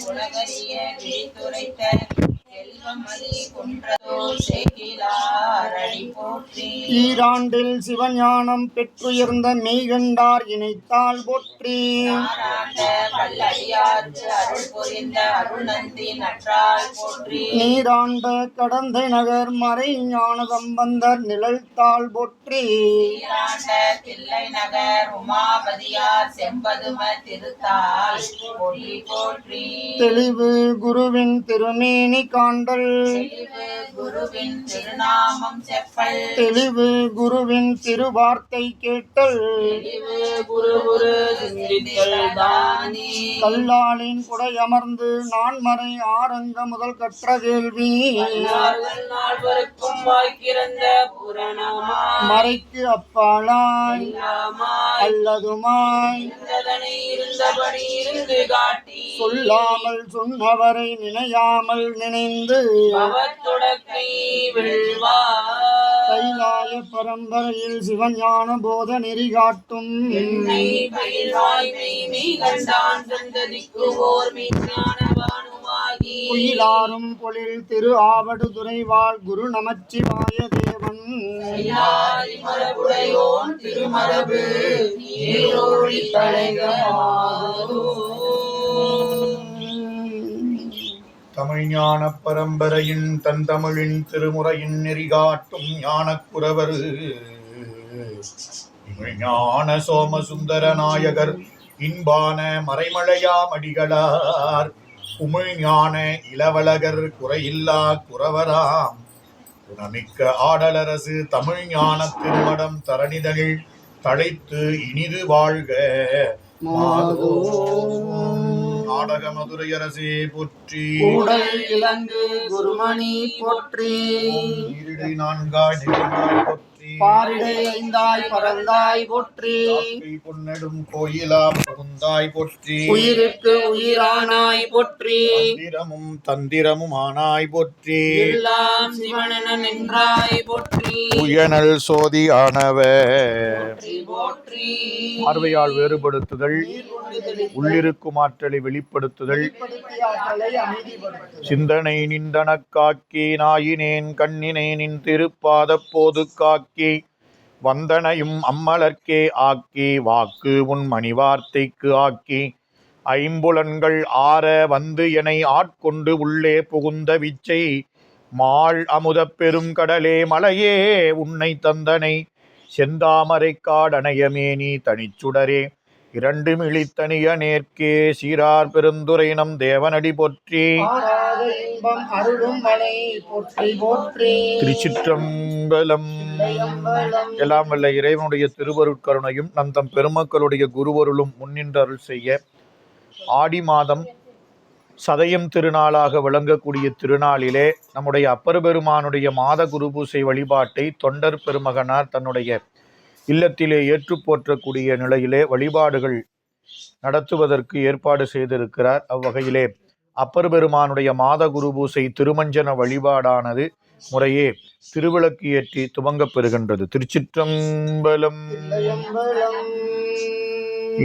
உலகறிய விழித்துரைத்த செல்வமலி குன்றதோ சேக்கிலாரடி போற்றி. ஈராண்டில் சிவஞானம் பெற்றுயர்ந்த மெய்கண்டார் இணைத்தால் போற்றி. நாராண்ட வல்லடியார்க்கு அருள் புரிந்த அருள்நந்தி நற்றால் போற்றி. நீராண்ட கடந்தை நகர் மறை ஞான சம்பந்தர் நிழல்தாள் போற்றி. நீராண்ட தில்லை நகர் உமாபதியார் செம்பதும திருத்தாள் போற்றி போற்றி. தெளிவு குருவின் திருமேனி காண்டல். தெளிவு குருவின் திருநாமம் செப்பல். தெளிவு குருவின் திருவார்த்தை கேட்டல். தெளிவு குரு குரு சிந்தித்தல் தானே. கல்லாலின் குடையமர்ந்து நான்மறை ஆரங்க முதல் கற்ற கேள்வி. நால்வருக்கும் வாய்க்கிறந்த புரணமாய் மறைக்கு அப்பாலாய் அல்லதுமாய் இருந்தபடி இருந்து காட்டி சொல்லாமல் சொன்னவரை நினையாமல் நினைந்து அவத்தொடக்கை வெல்வார். கைலாய பரம்பரையில் சிவஞான போத நெறி காட்டும் குயிலாரும் பொழில் திரு ஆவடுதுறை வாழ் குரு நமச்சிவாய தேவன். திருமரபு தமிழ் ஞான பரம்பரையின் தன் தமிழின் திருமுறையின் நெறிகாட்டும் ஞானக்குரவர் ஞான சோமசுந்தர நாயகர் இன்பான மறைமலையாமடிகளார் உமிழ் ஞான இளவலகர் குறையில்லா குறவராம் குணமிக்க ஆடலரசு தமிழ் ஞான திருமடம் தரணிதனில் தழைத்து இனிது வாழ்க. நாடக மதுரையரசே போற்றி. கூடல் இலங்கு குருமணி போற்றி. நான்காய் போற்றி. பாரிடை ஐந்தாய் பரந்தாய் போற்றி. பொன்னெடும் கோயிலா புகுந்தாய் போற்றி. உயிருக்கு உயிரானாய் போற்றி. தந்திரமும் தந்திரமும் ஆனாய் போற்றி. எல்லாம் சிவனென நின்றாய் போற்றி. உயனல் சோதி ஆனவ போற்றி. பார்வையால் வேறுபடுத்துதல் உள்ளிருக்கும் ஆற்றலை வெளிப்படுத்துதல் சிந்தனை நின்றனக்காக்கி நாயினேன் கண்ணினை நின் திருப்பாத போது காக்கி வந்தனையும் அம்மலர்க்கே ஆக்கி வாக்கு உன் மணிவார்த்தைக்கு ஆக்கி ஐம்புலன்கள் ஆற வந்து எனை ஆட்கொண்டு உள்ளே புகுந்த விச்சை மாள் அமுதப் பெரும் கடலே மலையே உன்னை தந்தனை செந்தாமரை காடனையமேனி தனிச்சுடரே இரண்டு மிழித்தனிய நேர்க்கே சீரார் பெருந்துரை நம் தேவனடி போற்றி. திருச்சிற்றம்பலம். எல்லாம் வல்ல இறைவனுடைய திருவருட்கருணையும் நம் பெருமக்களுடைய குருவருளும் முன்னின்று அருள் செய்ய ஆடி மாதம் சதயம் திருநாளாக விளங்கக்கூடிய திருநாளிலே நம்முடைய அப்பர் பெருமானுடைய மாத குருபூசை வழிபாட்டை தொண்டர் பெருமகனார் தன்னுடைய இல்லத்திலே ஏற்று போற்றக்கூடிய நிலையிலே வழிபாடுகள் நடத்துவதற்கு ஏற்பாடு செய்திருக்கிறார். அவ்வகையிலே அப்பர் பெருமானுடைய மாத குருபூசை திருமஞ்சன வழிபாடானது முறையே திருவிளக்கு ஏற்றி துவங்கப் பெறுகின்றது. திருச்சிற்றம்பலம்.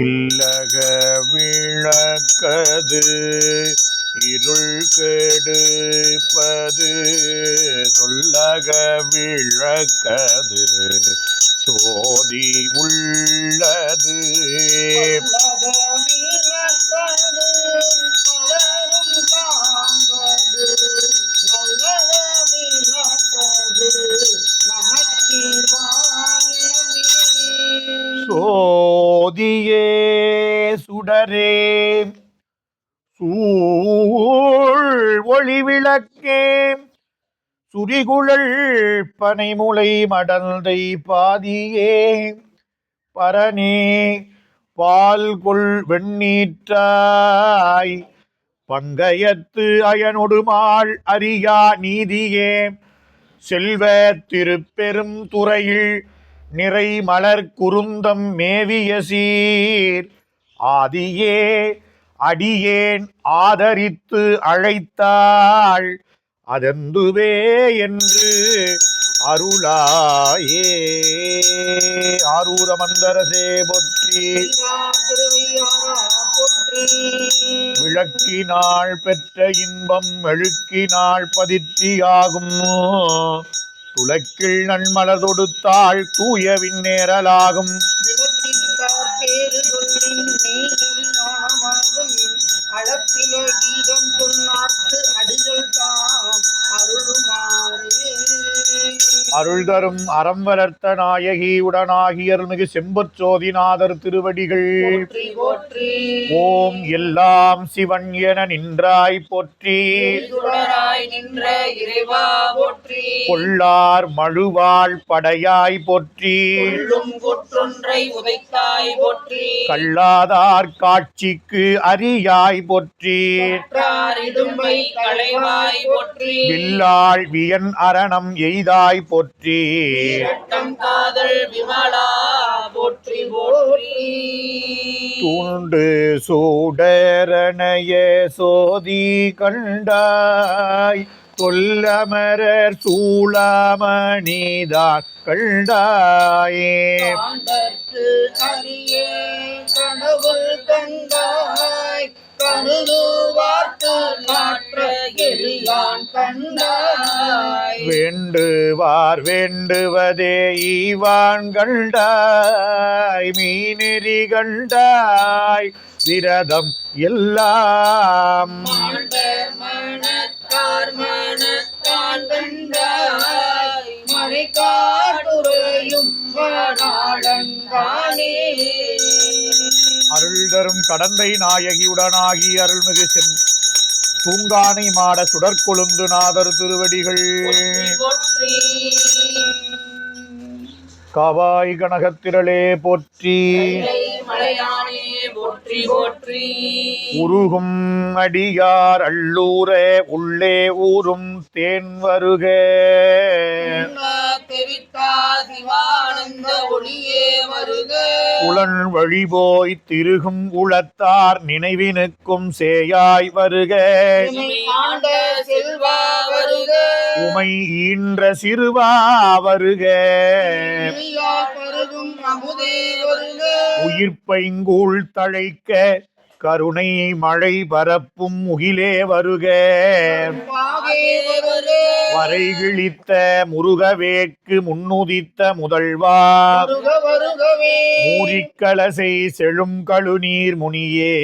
இல்லக விளக்கது இருள் கெடுப்பது சொல்லக விளக்கது சோதி உள்ளது சோதியே சுடரே சூழ் ஒளி விளக்கே சுரிகுழல் பனைமுலை மடந்தை பாதியே பரனே பால் கொள் வெண்ணீற்றாய் பங்கயத்து அயனொடுமாள் அறியா நீதியே செல்வ திருப்பெரும் துறையில் நிறை மலர் குருந்தம் மேவிய சீர் ஆதியே அடியேன் ஆதரித்து அழைத்தாள் அதெந்துவே என்று அருளாயே. ஆரூர மந்தரசே போற்றி. போற்றி விளக்கினாள் பெற்ற இன்பம் மெழுக்கினாள் பதிற்றியாகும் துளக்கில் நன்மலர் தொடுத்தாள் தூய விண்ணேறலாகும் விளக்கிட்டார் பேரு சொல்லின் மேலில் ஞானமாகும் அளப்பிலே கீதம் சொன்னார்க்கு அடிகள் தாம் அருளுமாறே அருள் தரும் அறம் வளர்த்த நாயகி உடனாகியர் மிகு செம்பொற்சோதிநாதர் திருவடிகள் போற்றி போற்றி ஓம் எல்லாம் சிவன் என நின்றாய் போற்றி சுடராய் நின்ற இறைவா போற்றி கொள்ளார் மழுவாள் படையாய் போற்றி உள்ளும் கொற்றொன்றை உதைத்தாய் போற்றி கல்லாதார் காட்சிக்கு அரியாய் போற்றி கற்றார் இடும்பை களைவாய் போற்றி வில்லாள் வியன் அரணம் எய்தாய் போற்றி இரட்டம் காதல் விமலா போற்றி போற்றி தூண்டு சூடரணைய சோதி கண்டாய் தொல்லமரர் சூளாமணிதான் கண்டாயே ஆண்டற்கு அரிய கனவுள் கண்டாய் கருதுவார்த்து மாற்ற எளியான் கண்டாய் வேண்டுவார் வேண்டுவதே ஈவான் கண்டாய் மீனெறி கண்டாய் விரதம் எல்லாம் மாண்டர் மனத்தார் மனத்தான் கண்டாய் மறைக்காட்டுரையும் வாடாளங்கானே அருள் தரும் கடந்தை நாயகியுடனாகி அருள்மிகு பூங்கானை மாட சுடற்கொழுந்து நாதர் திருவடிகள் போற்றி காவாய் கனகத்திரளே போற்றி கைலை மலையானே போற்றி போற்றி உருகும் அடியார் அள்ளூரே உள்ளே ஊரும் தேன் வருக தெவித்தா சிவானந்த ஒளியே வருக உளன் வழிபோய் திருகும் உளத்தார் நினைவினுக்கும் சேயாய் வருக உமை ஆண்ட செல்வா வருக உமை ஈன்ற சிறுவா வருக பருகும் அமுதே வருக உயிர்ப்பைங்கூழ் தழைக்க கருணை மழை பரப்பும் முகிலே வருக பாகே வருக வரை கிழித்த முருகவேற்கு முன்னுதித்த முதல்வா வருக வருகவே மூரிக்கலசை செழும் கழுநீர் முனியே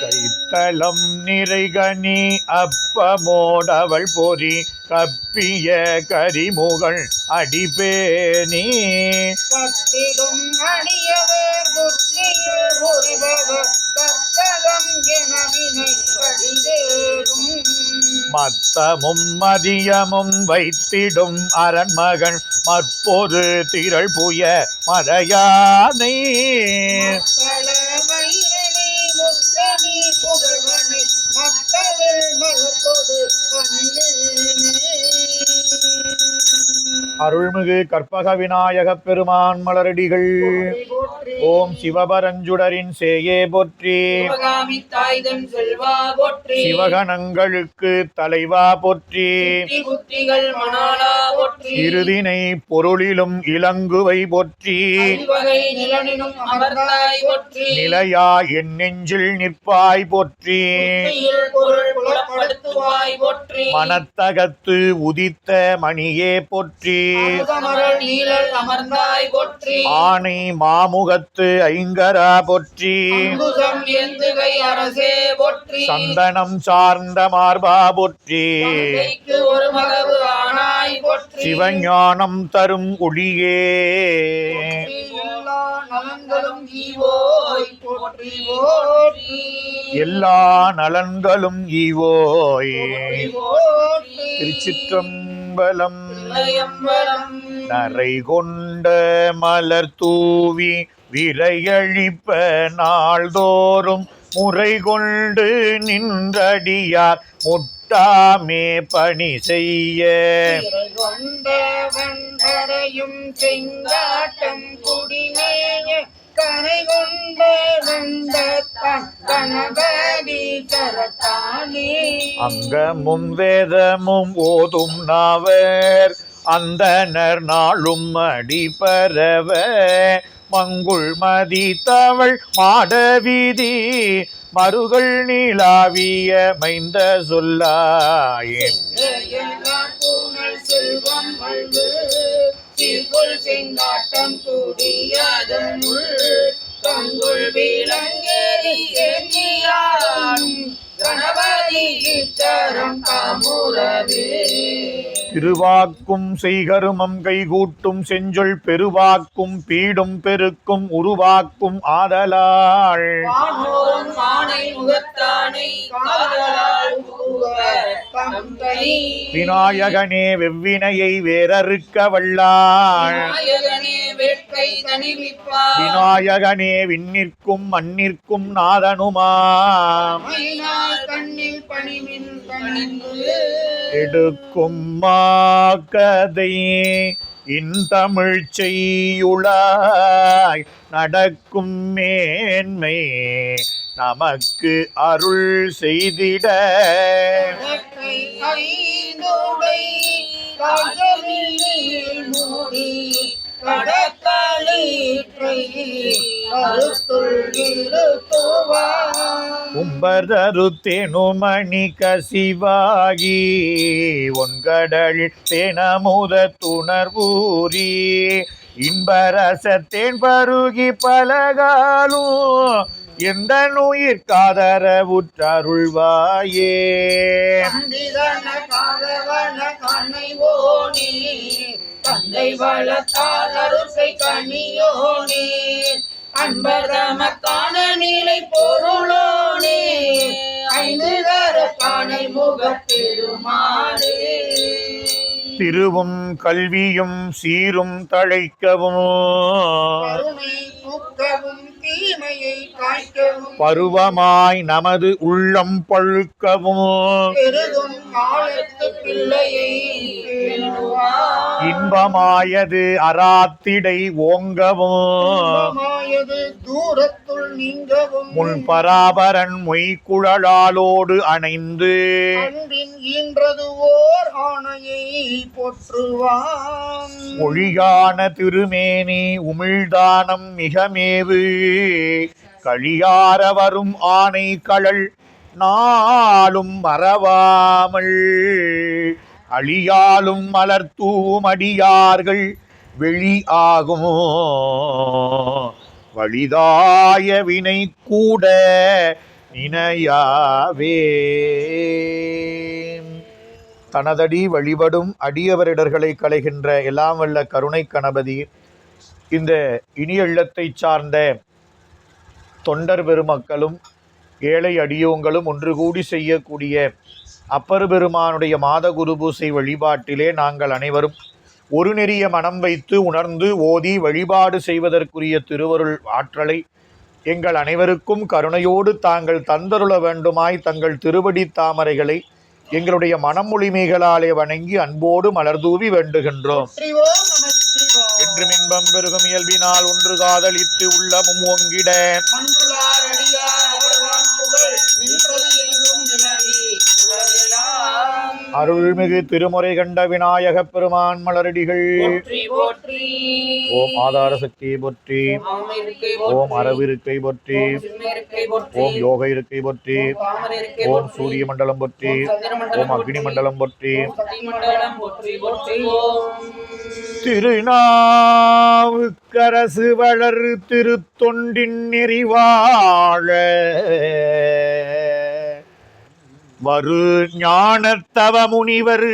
கைத்தளம் நிறைகனி அப்பமோடவள் பொறி கப்பிய கரிமுகள் அடிபேனி கட்டிடும் அடியவர் புத்தியில் உரைபவர் கத்தகம் எனவினை கடிதேறும் மத்தமும் மதியமும் வைத்திடும் அரண்மகன் மற்பொரு திரள் புய மறையானை மயிரனை முத்தனி புகழ்வனை மத்தவில் மலர்கொடு அருள்மிகு கற்பக விநாயக பெருமான் மலரடிகள் ஓம் சிவபரஞ்சுடரின் சேயே போற்றி சிவகாமி தாய்தன் செல்வா போற்றி சிவகணங்களுக்கு தலைவா போற்றி புத்திகள் மணாலா போற்றி இருதினை பொருளிலும் இலங்குவை போற்றி வகை நிலனினும் அமர்ந்தாய் போற்றி நிலையா என் நெஞ்சில் நிற்பாய் போற்றி புத்தியில் பொருள் புலப்படுத்துவாய் போற்றி மனத்தகத்து உதித்த மணியே போற்றி அமுதமரல் நீழல் அமர்ந்தாய் போற்றி ஆனை மாமுகத்து ஐங்கரா போற்றி அங்குசம் ஏந்துகை அரசே போற்றி சந்தனம் சார்ந்த மார்பா போற்றி தந்தைக்கு ஒரு மகவு ஆனாய் போற்றி சிவஞானம் தரும் ஒளியே எல்லா நலன்களும் ஈவோய் போற்றி போற்றி எல்லா நலன்களும் ஈவோய் போற்றி திருச்சிற்றம்பலம் இளையம்பலம் நரை கொண்ட மலர் தூவி விரையழிப்ப நாள்தோறும் முறை கொண்டு நின்றடியார் முட்டாமே பணி செய்ய கொண்ட வண்டரையும் செங்காட்டம் குடிமேய கரை கொண்ட வண்டத்தான் கணபதி கரத்தானே அங்கமும் வேதமும் ஓதும் நாவர் அந்தனர் நாளும் அடிபரவ மங்குள் மதி தவள் மாடவீதி மருகள் நீளாவிய மைந்த சொல்லாயே செல்வம் மல்கு சீர்கொள் செங்காட்டம் கூடியதனுள் கங்குள் விலங்கேறி ஏந்தியான் கணபதி இச்சரம் காமுறவே திருவாக்கும் செய்கருமம் கைகூட்டும் செஞ்சொல் பெருவாக்கும் பீடும் பெருக்கும் உருவாக்கும் ஆதலாள் விநாயகனே வெவ்வினையை வேறறுக்க வல்லாள் விநாயகனே விண்ணிற்கும் மண்ணிற்கும் நாதனுமாம் எடுக்கும் மாக்கதை இன்தமிழ் செய்யுளாய் நடக்கும் மேன்மை நமக்கு அருள் செய்திட கும்பதருத்தேனுமணி கசிவாகி ஒன்கடல் தேனமுத துணர்வூரி இன்பரசத்தேன் பருகி பலகாலும் எந்த நுயிர் காதரவுற்றருள்வாயே தந்தை வளத்தால் அருசை கனியோனே அன்பர்தமக்கான நிலை பொருளோனே ஐந்து கரக்கானை முகப்பெருமாளே திருவும் கல்வியும் சீரும் தழைக்கவும் தீமையை காய்க்கவும் பருவமாய் நமது உள்ளம் பழுக்கவும் பெருகும் காலத்து பிள்ளையை இன்பமாயது அராத்திடை ஓங்கவும் தூரத்துள் நீங்கவும் முன் பராபரன் மொய்குழலாலோடு அணைந்து அன்பின் ஈன்றது ஓர் ஆணையை போற்றுவான் ஒழியான திருமேனி உமிழ்தானம் மிகமேவு கழியார வரும் ஆணை கழல் நாளும் மறவாமல் அழியாலும் மலர்த்தூவும் அடியார்கள் வெளி ஆகும் வலிதாய வினை கூட நினையாவே தனதடி வழிபடும் அடியவரிடர்களை களைகின்ற எல்லாம் வல்ல கருணை கணபதி இந்த இனிய இல்லத்தை சார்ந்த தொண்டர் பெருமக்களும் ஏழை அடியோங்களும் ஒன்று கூடி செய்யக்கூடிய அப்பர் பெருமானுடைய மாத குரு பூசை வழிபாட்டிலே நாங்கள் அனைவரும் ஒரு நெறிய மனம் வைத்து உணர்ந்து ஓதி வழிபாடு செய்வதற்குரிய திருவருள் ஆற்றலை எங்கள் அனைவருக்கும் கருணையோடு தாங்கள் தந்தருள வேண்டுமாய் தங்கள் திருவடி தாமரைகளை எங்களுடைய மனமொழிமைகளாலே வணங்கி அன்போடு மலர்தூவி வேண்டுகின்றோம். என்றும் இன்பம் பெருகும் இயல்பினால் ஒன்று காதலித்து உள்ளமும் ஓங்கிட அருள்மிகு திருமுறை கண்ட விநாயக பெருமான் மலரடிகள் ஓம் ஆதார சக்தியை போற்றி, ஓம் அரவிருக்கை போற்றி, ஓம் யோக இருக்கை போற்றி, ஓம் சூரிய மண்டலம் போற்றி, ஓம் அக்னி மண்டலம் போற்றி. திருநாவுக்கரசு வளர் திருத்தொண்டின் நெறிவாழ வரு ஞானத்தவ முனிவர்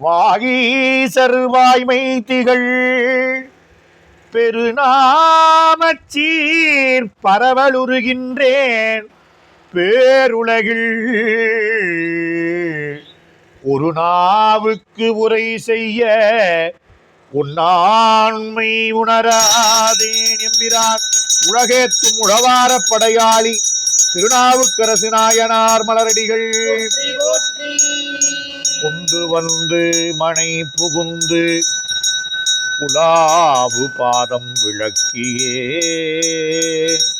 வாகீசர் வாய்மை திகழ் பெருநாமச்சீர் பரவலுருகின்றேன் பேருலகில் ஒரு நாவுக்கு உரை செய்ய உன்னாண்மை உணராதேன் எம்பிரான் உலகேத்தும் உழவார படையாளி திருநாவுக்கரசு நாயனார் மலரடிகள் கொண்டு வந்து மனை புகுந்து உலாவு பாதம் விளக்கியே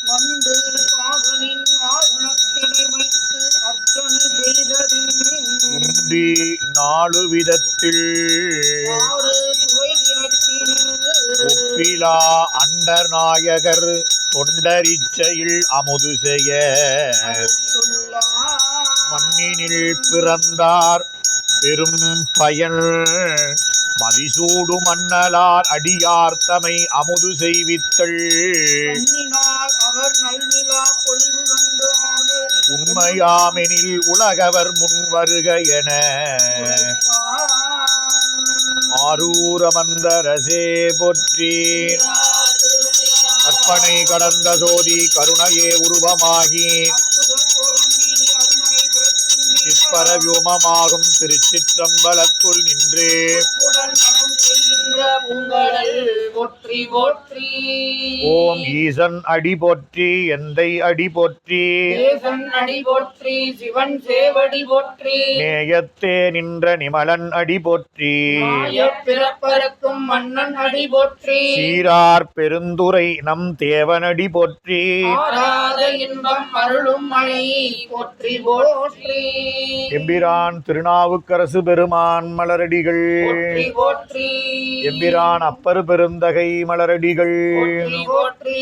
வந்து காதலின் ஆசனத்தினை வைத்து அர்ச்சனை செய்ததின் உண்டி 4 விதத்தில் ஒப்பிலா அண்டர் நாயகர் தொண்டரிச்சையில் அமுது செய்ய மண்ணினில் பிறந்தார் பெரும் பயன் மதிசூடு மன்னலார் அடியார் தமை அமுது செய்வித்தள் அவர் நல்விழா பொழிவு கண்டு உண்மையாமெனில் உலகவர் முன் வருக என ஆரூரமந்தரசே போற்றி. கற்பனை கடந்த சோதி கருணையே உருவமாகி சிற்பரவியோமமாகும் திருச்சிற்றம்பலத்துள் நின்று போற்றி போற்றி. ஓம் ஈசன் அடி போற்றி, எந்தை அடி போற்றி, தேசன் அடி போற்றி, சிவன் சேவடி போற்றி, நேயத்தே நின்ற நிமலன் அடி போற்றி, பிறப்பருக்கும் மன்னன் அடி போற்றி, சீரார் பெருந்துரை நம் தேவனடி போற்றி, ஆராத இன்பம் அருளும் மழை போற்றி போற்றி. எம்பிரான் திருநாவுக்கரசு பெருமான் மலரடிகள் போற்றி போற்றி. எம்பிரான் அப்பர் பெருந்தகை மலரடிகள் போற்றி.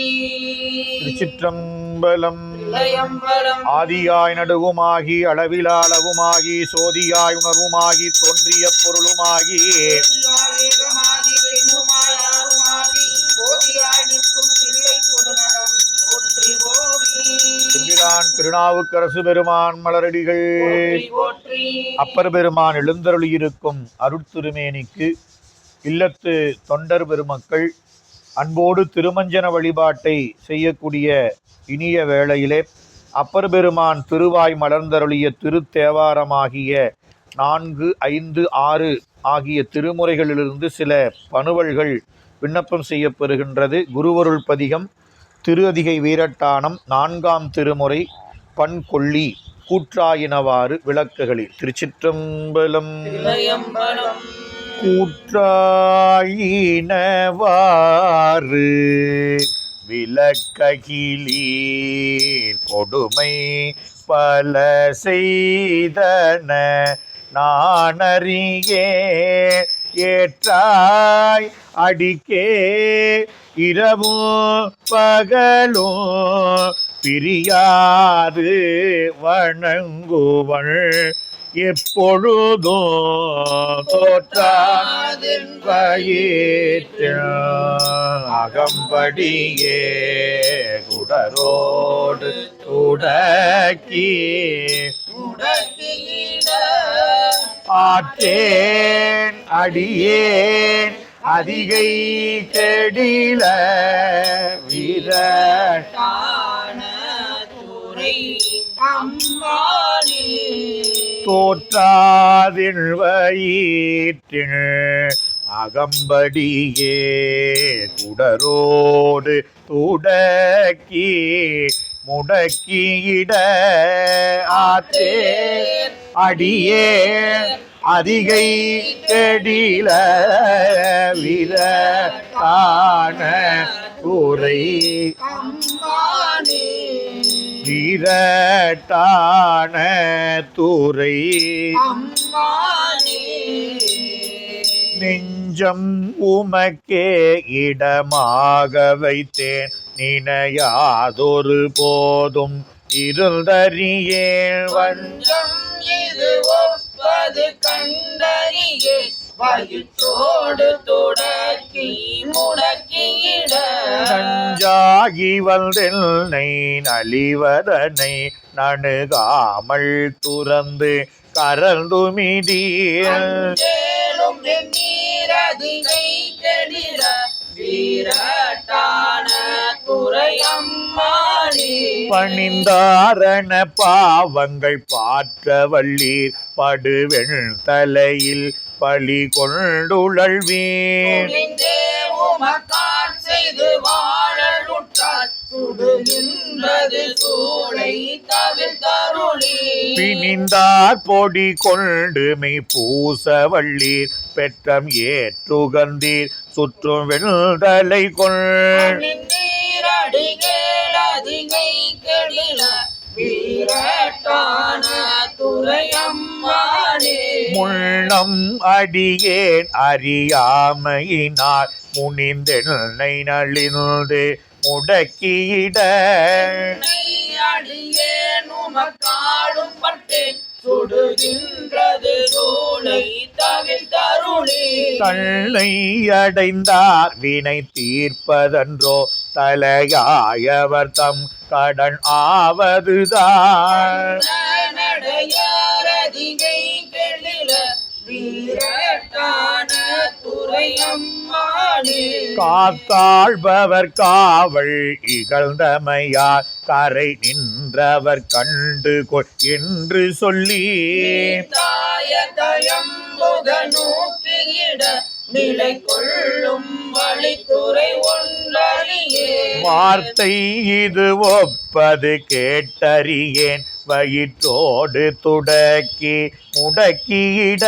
திருச்சிற்றம்பலம். தில்லையம்பலம். ஆதியாய் நடுவுமாகி அளவிலாளவுமாகி சோதியாய் உணர்வுமாகி தோன்றிய பொருளுமாகி ஏகமாகி பெண்ணுமாய் ஆளுமாகி போதியாய் நிற்கும் பிள்ளை பொதுநடம் போற்றி போற்றி. எம்பிரான் திருநாவுக்கரசு பெருமான் மலரடிகள் போற்றி போற்றி. அப்பர் பெருமான் எழுந்தருளியிருக்கும் அருட்திருமேனிக்கு இல்லத்து தொண்டர் பெருமக்கள் அன்போடு திருமஞ்சன வழிபாட்டை செய்யக்கூடிய இனிய வேளையிலே அப்பர் பெருமான் திருவாய் மலர்ந்தருளிய திருத்தேவாரமாகிய 4, 5, 6 ஆகிய திருமுறைகளிலிருந்து சில பணுவல்கள் விண்ணப்பம் செய்யப்பெறுகின்றது. குருவருள் பதிகம் திரு அதிகை வீரட்டானம் 4ஆம் திருமுறை பண்கொள்ளி கூற்றாயினவாறு விளக்குகளில். திருச்சிற்றம்பலம். கூற்றாயினவாறு விளக்ககிலீர் கொடுமை பல செய்தன நானறியே ஏற்றாய் அடிக்கே இரவு பகலும் பிரியாது வணங்குவள் எப்பொழுதும் தோற்றாதின் வயிற்று அகம்படியே குடரோடு உடக்கி ஆற்றேன் அடியேன் அதிகை கெடில வீரட்டான துறை அம்மானே தோற்றாதின் வயிற்றின் அகம்படியே குடரோடு துடக்கி முடக்கியிட ஆற்றே அடியே அதிகை கெடில வீரட்டான துறை வீரட்டான துறை நெஞ்சம் உமக்கே இடமாக வைத்தேன் நினையாதொரு போதும் இருந்தறியேன் வஞ்சம் இது ஒப்பது கண்டறியே வயிற்றோடு தொடக்கி முடக்கியிட நஞ்சாகி வந்தென்னை நலிவதனை நணுகாமல் துறந்து கரந்துமிடீர் நீரதிகை கெடில வீரட்டான துறையம்மானே பணிந்தாரண பாவங்கள் பாற்ற வள்ளீர் படுவெண் தலையில் பழி கொண்டுழல்வீர் உமக்கார் செய்து வாழலுற்றால் சுடுகின்றது சூளை தவிர்த்தருளி பிணிந்தார் பொடி கொண்டு மெய் பூச வள்ளீர் பெற்றம் ஏற்றுகந்தீர் சுற்றும் வெண்தலை கொள்நீரடிகேளதிகை கெடில வீரட்டான துறையம்மானே முன்னம் அடியேன் அறியாமையினார் முனிந்தென்னை நலிந்து முடக்கியிட அடியேன் உமக்காடும் பட்டேன் சுடுகின்றது சூளை தவிர்த்தருளே. தன்னை அடைந்தார் வினை தீர்ப்பதன்றோ தலையாயவர் தம் கடன் ஆவதுதான். நடையாரதிகை கெழில வீரட்டான துறையம்மானே. காத்தாழ்பவர் காவல் இகழ்ந்தமையார் கரை நின்றவர் கண்டு கொள் என்று சொல்லி தாயதயம்புக நோக்கியிட நிலை கொள்ளும் வழித்துறை ஒன்றறியே. வார்த்தை இது ஒப்பது கேட்டறியேன் வயிற்றோடு துடக்கி முடக்கியிட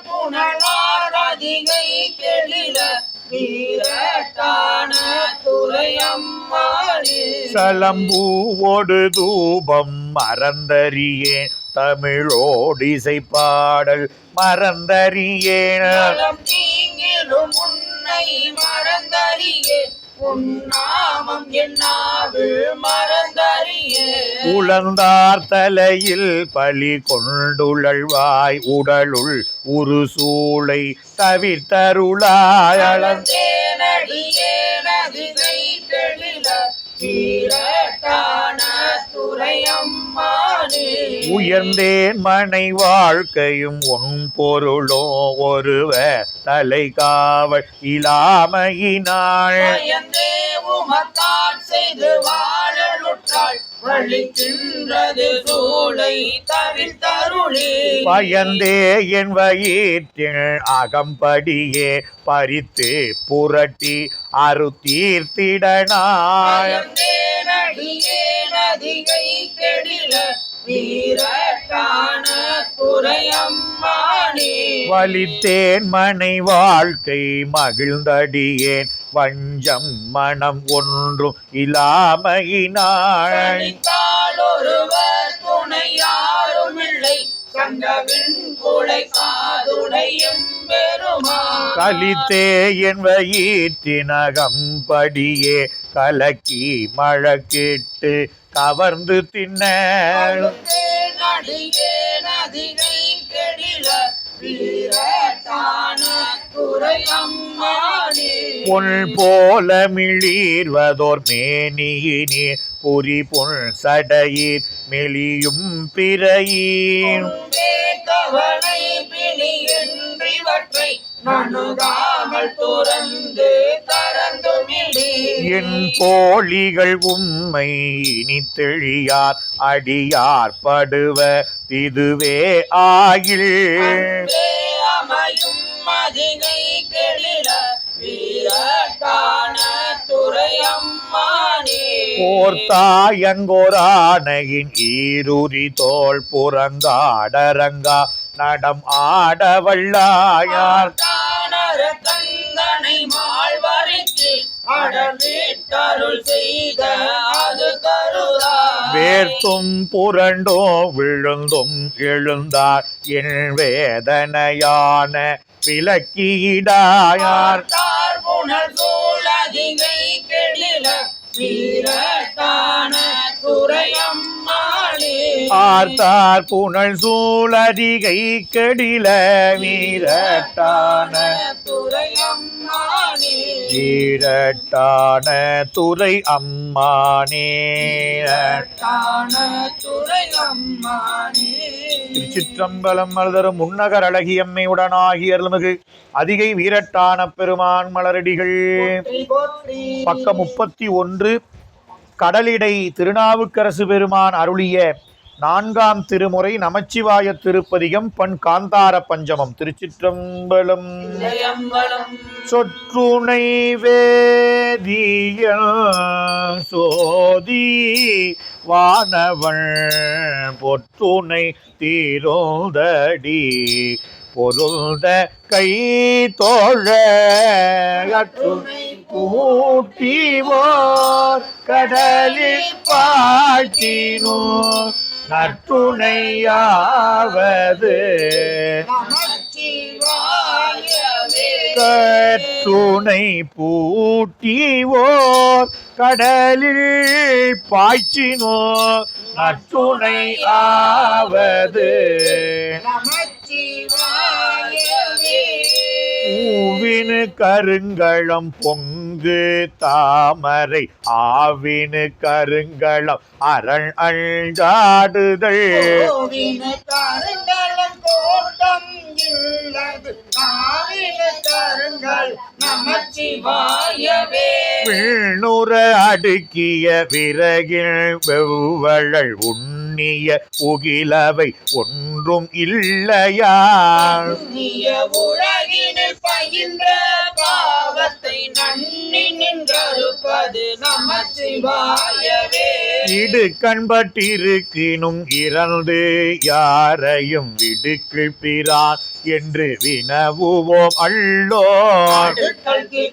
புனலாரதிகை கெழில வீரட்டான துறையம்மானே. சலம்பூவோடு தூபம் மறந்தறியேன் தமிழோடிசை பாடல் மறந்தறியேன். நலம் தீங்கிலும் உன்னை மறந்தறியே உன்னாமம் என்னாவில் மறந்தறியே. உளந்தார் தலையில் பலி கொண்டுழல்வாய் உடலுள் ஒரு சூளை தவிர்த்தருளாய். அளந்தேனடியேனதிகை கெழில வீரட்டான துறையம்மானே. உயர்ந்தேன் மனை வாழ்க்கையும் உன் பொருளோ ஒருவ தலை காவல் இலாமையினாள். பயந்தே உமக்கால் செய்து வாழலுற்றாள் வழிக்கின்றது சூளை தவிர்த்தருளே. பயந்தே என் வயிற்றில் அகம்படியே பறித்து புரட்டி அறுத்தீர்த்திடனாய். பயந்தேனடியேனதிகை கெழில வீரட்டான துறையம்மானே. வலித்தேன் மனை வாழ்க்கை மகிழ்ந்தடியேன் வஞ்சம் மனம் ஒன்றும் இலாமையினாள். கணித்தால் ஒருவர் துணை யாருமில்லை கண்டவின் குலை காதுடையும் பெருமா. கலித்தே என் வயிற்றினகம்படியே கலக்கி மழக்கிட்டு கவர்ந்து தின்ன. அடியேனதிகை கெழில வீரட்டான துறையம்மானே. பொன் போல மிளீர்வதோர் மேனியினீர் புரி பொன் சடையீர் மெலியும் பிறையீர். கவலை பிணி என்றிவற்றை நணுகாமல் துறந்து தரந்துமிடி. என் போலிகள் உம்மை இனி தெளியார் அடியார் படுவ இதுவே ஆகில். அமையும் அதிகை கெழில வீரட்டான துறையம்மானே. போர்த்தாயங்கோரானையின் ஈருரி தோல் புறங்காடரங்கா நடம் ஆடவல்லாயார். தானர கந்தனை மாழ்வரைக்கு அடர்வீட்டருள் செய்த அது கருதா. வேர்த்தும் புரண்டோ விழுந்தும் எழுந்தார் என் வேதனையான விலக்கியிடாயார். புனல் சூழதிகை கெழில வீரட்டான துறையம்மானே. ஆர்த்தார் புனல் சூழதிகை கெடில வீரட்டான துறையம்மானே. வீரட்டான துறை அம்மானே. தான துறையம்மானே. திருச்சிற்றம்பலம் மலதரும் முன்னகர் அழகியம்மை உடனாகி அருள்மிகு அதிகை வீரட்டான பெருமான் மலரடிகள். பக்கம் 31. கடலிடை திருநாவுக்கரசு பெருமான் அருளிய 4ஆம் திருமுறை நமச்சிவாய திருப்பதிகம் பண் காந்தார பஞ்சமம். திருச்சிற்றம்பலம். சொற்றுணை வேதிய சோதி வானவள் பொற்றுணை தீரோதடி பொருந்த கை தோழ பூட்டிவோர் கடலில் பாட்டினோ நற்றுணையாவது நமச்சிவாயவே கற்றுணை பூட்டிவோர் கடலில் பாய்ச்சினோ நற்றுணை ஆவது பூவினு கருங்களம் பொங்கு தாமரை ஆவினு கருங்களம் அரண் அஞ்சாடுதல் கருங்கலம் கோட்டம் இல்லது கருங்கள் நமச்சிவாயவே விண்ணுற அடுக்கிய விறகில் வெவ்வழல் உண்ணிய புகிலவை ஒன்றும் இல்லையா உலகினில் பயின்ற பாவத்தை நன்னி நின்றறுப்பது நமச்சிவாயவே இடு கண்பட்டிருக்கினும் இறந்து யாரையும் விடுக்கில் பிரான் என்று வினவுவோம் அல்லோ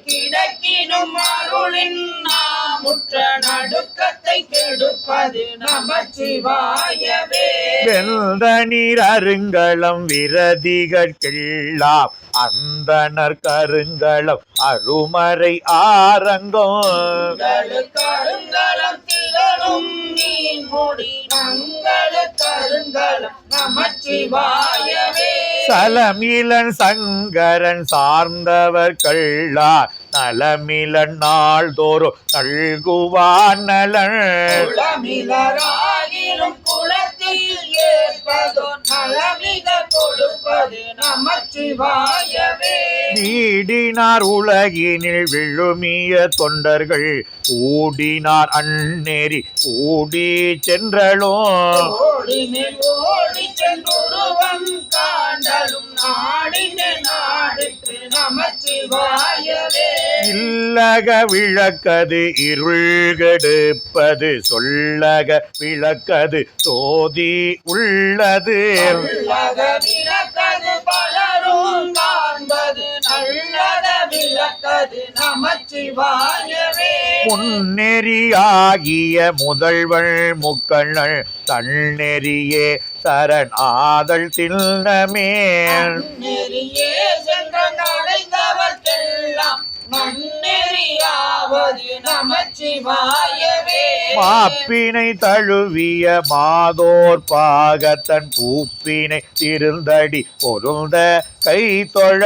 கிடக்கினும் அருளின் நாமுற்ற நடுக்கத்தை கெடுப்பது நமச்சிவாயவே வெந்த நீர் அருங்கலம் விரதிகெல்லாம் அந்தனர் கருங்கலம் அருமறை ஆரங்கம் கருங்கலம் திகழும் நீன் முடி கருங்கலம் நமச்சிவாயவே சலமிலன் சங்கரன் சார்ந்தவர் கள்ளார் நலமிலன் நாள்தோறும் நல்குவான் நலன் குலமிலராகிலும் குலத்தில் ஏற்பதோ நலமிக கொடுப்பது நமச்சிவாயவே வீடினார் உலகினில் விழுமிய தொண்டர்கள் ஊடினார் அந்நெறி ஊடி சென்றளோ ஓடினில் ஓடி சென்றுருவம் காண்டலும் நாடின நாடுக்கு நமச்சிவாயவே இல்லக விளக்கது இருள் கெடுப்பது சொல்லக விளக்கது சோதி உள்ளது உள்ளக விளக்கது பலரும் காண்பது நல்லத விளக்கது நமச்சிவாயவே முன்னெறியாகிய முதல்வள் முக்கள் தன்னெறியே சரண் ஆதல் திண்ணமேல் நெறியே சென்ற நடைந்தவர்க்கெல்லாம் நன்னெறியாவது நமச்சிவாயவே மாப்பினை தழுவிய மாதோர் பாகத்தன் பூப்பினை திருந்தடி பொருந்த கை தொழ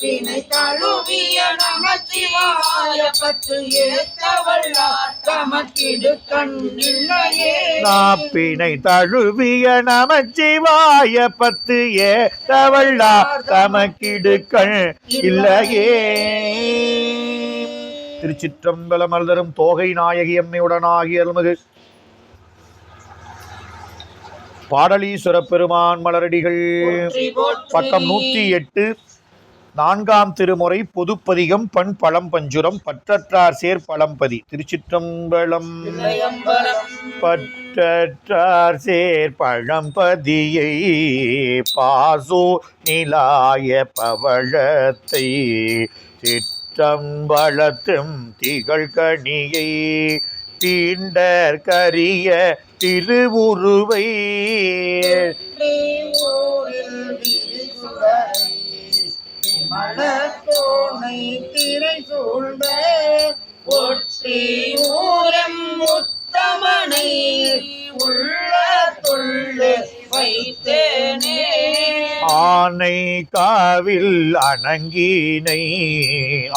பிணை தழுவிய நமச்சிவாய பத்து ஏத்தவள்ளார் தமக்கிடு கண்ணில்லையே நாப்பினை தழுவிய நமச்சிவாய பத்து ஏத்தவள்ளா தமக்கிடுக்கள் இல்லையே. திருச்சிற்றம்பலம் அருள்தரும் தோகை நாயகி அம்மையுடனாகி அருள்மிகு பாடலீஸ்வர பெருமான் மலரடிகள். பக்கம் 108 4ஆம் திருமுறை பொதுப்பதிகம் பண் பழம்பஞ்சுரம் பற்றற்றார் சேர் பழம்பதி. திருச்சிற்றம்பலம். பற்றற்றார் சேர் பழம்பதியை பாசோ நிலாய பவழத்தை சிற்றம்பலத்தும் திகழ் கணியை தீண்டற் கரிய திருவுருவை மலத்தோனை திரை சூழ்ந்த ஒற்றி ஊரம் உத்தமனை உள்ள துள்ளு வைத்தேனே ஆனை காவில் அணங்கினை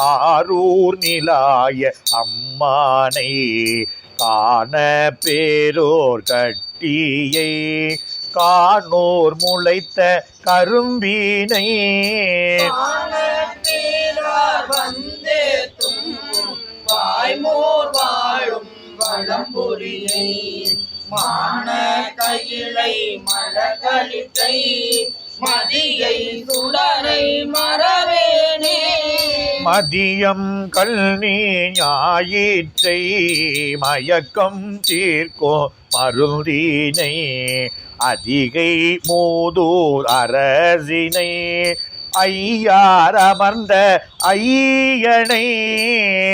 ஆரூர் நிலாய அம்மானை காண பேரோர் கட்டியை காணோர் முளைத்த கரும்பினை வந்தே தும் வாய்மோர் வாழும் வளம்புரியை மான கையிலை மழகளித்தை மதியை சுடரை மறவேனே மதியம் கல்நீ ஞாயிற்றை மயக்கம் தீர்க்கோ மருந்தினை அதிகை மூதூர் அரசினை ஐயார் அமர்ந்த ஐயனை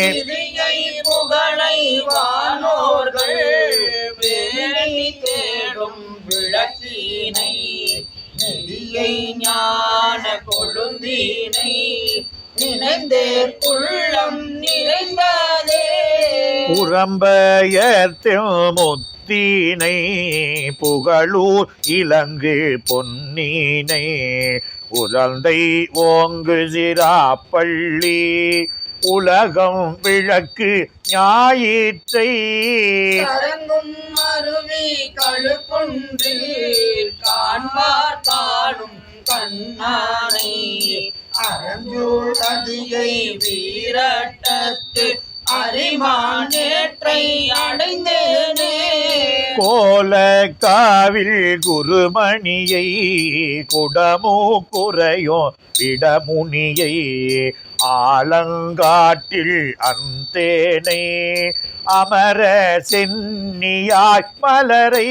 விதியை புகழை வானோர்கள் வேணி தேடும் விளக்கினை நெறியை ஞான கொழுந்தினை நினைந்தேர் உள்ளம் நிறைந்ததே. புறம்பயத்தில் முத்தினை புகழூர் இலங்கு பொன்னினை உரந்தை ஓங்கு சிராப்பள்ளி உலகம் விளக்கு ஞாயிற்றை கரங்கும் அருவி கழுக்குன்றில் காண்பார் காணும் கண்ணானை அரஞ்சூழ் அதிகை வீரட்டத்து அரிமானேற்றை அடைந்தேனே. கோலக்காவில் குருமணியை குடமு குறையோ விடமுனியை ஆலங்காட்டில் அந்தேனை அமர சென்னியாய் மலரை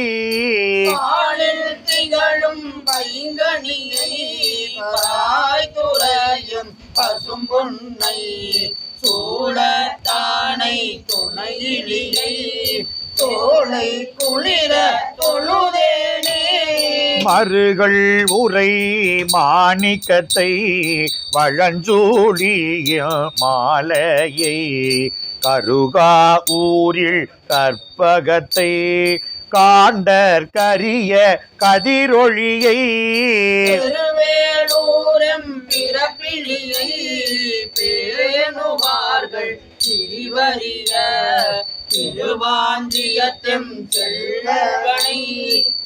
ஆளில் திகழும் பைங்கனியை பாய் துறையும் பசும் பொன்னை சூழத்தானை துணையிலியை தோளை குளிர தொழுதேனே. மருகள் உரை மாணிக்கத்தை வழஞ்சூழிய மாலையை கருகா ஊரில் கற்பகத்தை காண்டற் கரிய கதிரொளியை திருவேலூரம் பிறப்பிலியை பேணுவார்கள் சிறிவரிய திருவாஞ்சியத்தெம் செல்வனை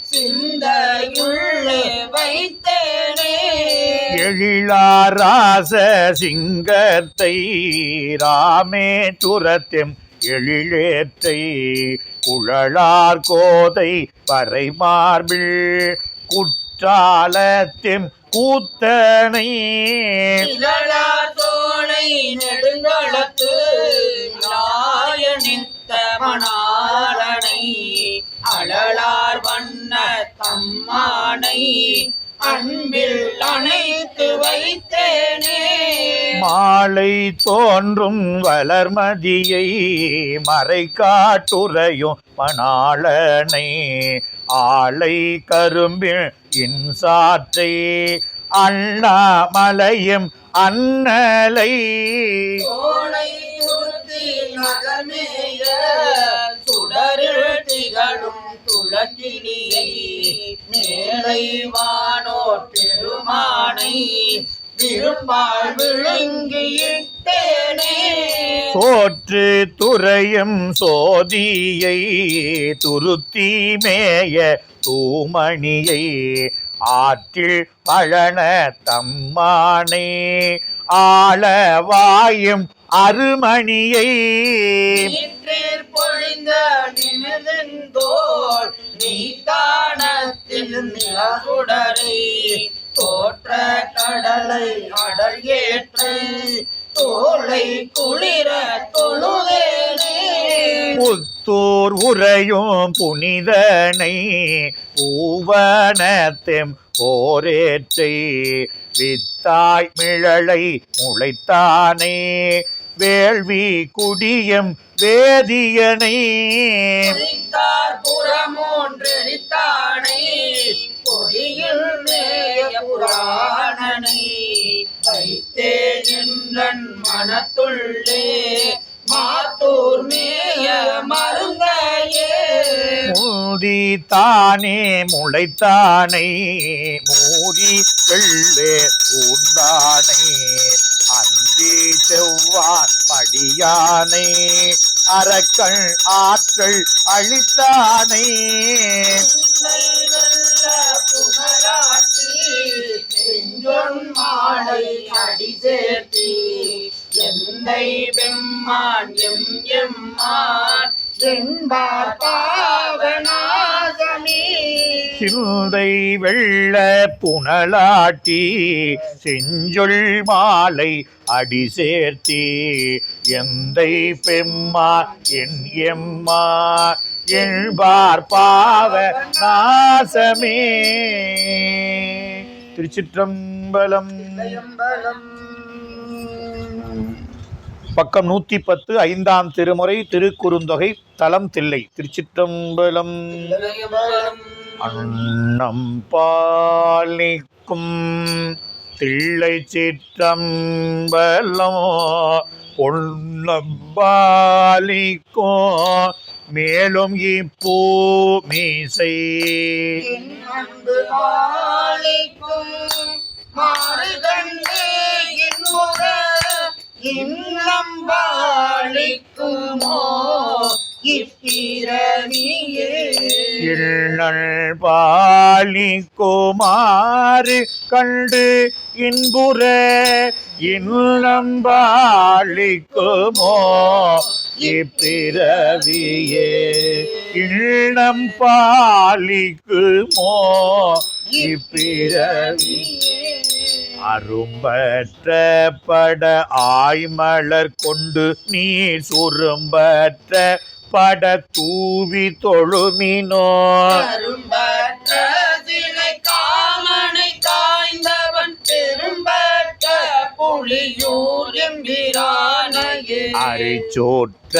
சிந்தையுள்ளே வைத்தேனே. எழிலாராச சிங்கத்தை ராமேச்சுரத்தெம் எழிலேற்றை குழலார் கோதை வரை மார்பில் குற்றாலத்தெம் கூத்தனை நிழலார் தோளை நெடுங்களத்து நாயனித்த மணாளனை அழலார் வண்ண தம்மானை அன்பில் அணைத்து வைத்தேனே. மாலை தோன்றும் வளர்மதியை மறை காட்டுரையும் மணாளனை ஆலை கரும்பில் இன்சாற்றை அண்ணாமலையும் அண்ணலை சோலை சுருத்தி நகர்மேய சுடரில் திகழும் துளக்கிளியை மேலை வானோர் பெருமானை விரும்பால் விழுங்கியிட்டேனே. சோற்று துறையும் சோதியை துருத்தி மேய தூமணியை ஆற்றில் பழன தம்மானை ஆளவாயும் அருமணியை நீற்றீர் பொழிந்த நிமிர்ந்தோள் நீத்தானத்தில் நிலகுடரை தோற்ற கடலை அடல் ஏற்று தோளை குளிர தொழுதேனே. புத்தூர் உரையும் புனிதனை பூவனத்தெம் போரேற்றை வித்தாய் மிழலை முளைத்தானே வேள்வி குடியம் வேதியனை குறித்தார் புறமூன்றெரித்தானை பொறியில் மேய புராணனை வைத்தேன் என்றன் மனத்துள்ளே மாத்தூர் மேய மருந்தையே. மூடி தானே முளைத்தானை மூடி வெள்ளே பூந்தானை அந்தி செவ்வார் படியானை அரக்கள் ஆற்றல் அழித்தானை மாலை அடி சேர்த்தி எந்தை பெம்மான் எம் எம்மான் என்பார் பாவநாசமே. சிந்தை வெள்ள புனலாட்டி செஞ்சொல் மாலை அடி சேர்த்தி எந்தை பெம்மா என் எம்மா என்பார் பாவ நாசமே. திருச்சிற்றம்பலம். பக்கம் 110 5ஆம் திருமுறை திருக்குறுந்தொகை தலம் தில்லை. திருச்சிற்றம்பலம். அன்னம் பாலிக்கும் தில்லை சிற்றம்பலம் பொன்னம்பாலிக்கோ மேலும் இப்பூமிசை அன்பு ஆளிக்கும் மாறுகண்டே இன்முக இன்னம்பாளிக்குமோ இப்பிறவியே இல்லல் பாலிக்குமாறு கண்டு இன்புற இல்லம்பாளிக்குமோ இப்பிறவியே இல்லம் பாலிக்குமோ இப்பிறவியே அரும்பற்ற பட ஆய்மலர் கொண்டு நீர் சுரும்பற்ற பட தூவி தொழுமினோ அரும்பற்ற சிலை காமனை காய்ந்தவன் பெரும்பற்ற புலியூர் எம்பிரானையே அரிச்சோற்ற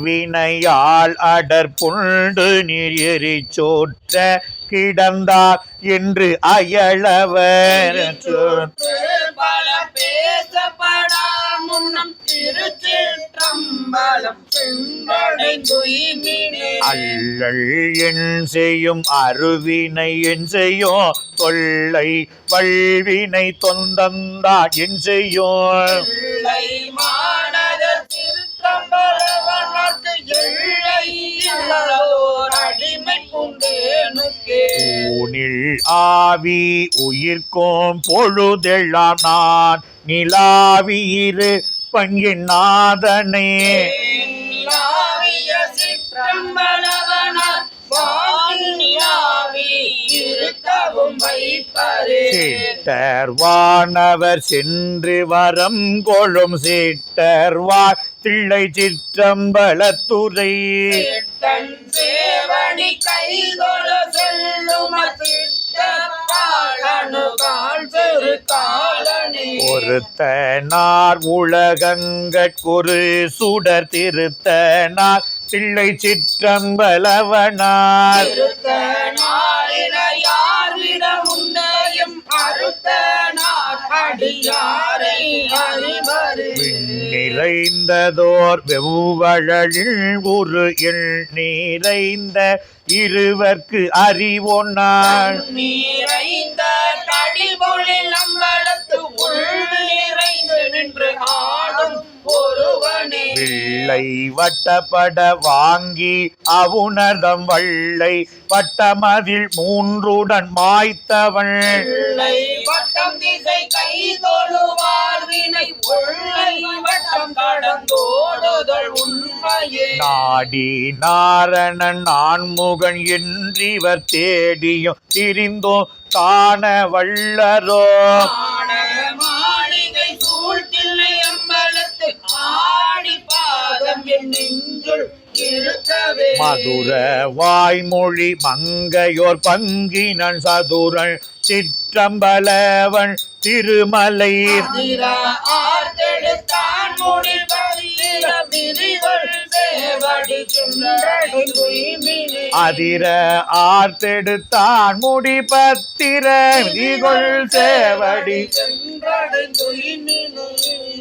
வினையால் அடற்புண்டு நீர் எரிச்சோற்ற கிடந்தார் என்று அயலவர் பல பேசப்படா முன்னம் திருச்சிற்றம்பலம் சென்றடைந்துயினே அல்லல் என் செய்யும் அருவினை என் செய்யும் தொல்லை வல்வினை தொந்தந்தா என் செய்யும் எல்லை மாநகர் திருச்சம்பலவனக்கு எல்லை இல்லதோர் அடிமை புண்டேனுக்கே ஊனில் ஆவி உயிர்க்கும் பொழுதெல்லாம் நான் நிலாவியிரு பங்கின் நாதனே நிலாவிய சிற்றம்பலவனார் வானிலாவி இருக்கவும் வைப்பரே சிட்டர்வானவர் சென்று வரம் கொளும் சிட்டர்வார் தில்லை சிற்றம்பலத்துறை தன் சேவடி கைதொழ செல்லும் சிற்றப்பாளனுகால் சிறு காலனே ஒருத்தனார் உலகங்கட்கொரு சுடர் திருத்தனார் தில்லை சிற்றம்பலவனார் திருத்த நாளின யார்விட முன்னையும் அறுத்த நாட்டடியாரை அறிவரு நிறைந்ததோர் வெவ்வழலில் ஒரு எண் நிறைந்த இருவர்க்கு அறிவொன்னாள் நீரைந்த தடிபொழில் அம்பலத்து உள் நிறைந்து நின்று ஆடும் ஒருவனே பிள்ளை வட்டப்பட வாங்கி அவுணர்தம் வள்ளை வட்டமதில் மூன்றுடன் மாய்த்தவள் உள்ளை வட்டம் திசை கை தொழுவார் வினை உள்ளை வட்டம் கடந்தோடுதல் உண்மையே நாடி நாரணன் நான்முகன் என்றிவர் தேடியும் திரிந்தோ காண வல்லரோ மாளிகை சூழ்த்தில்லை அம்பலத்து ஆடி பாதம் என் நெஞ்சுள் இருக்கவே மதுர வாய்மொழி மங்கையோர் பங்கினன் சதுரன் சிற்றம்பலவன் திருமலை அதிர ஆர்த்தெடுத்தான் முடி பத்திர விதிகள் சேவடி சுண்டடைந்துயிமினே அதிர ஆர்த்தெடுத்தான் முடி பத்திர விதிகள் சேவடி சென்றடைந்துயிமினே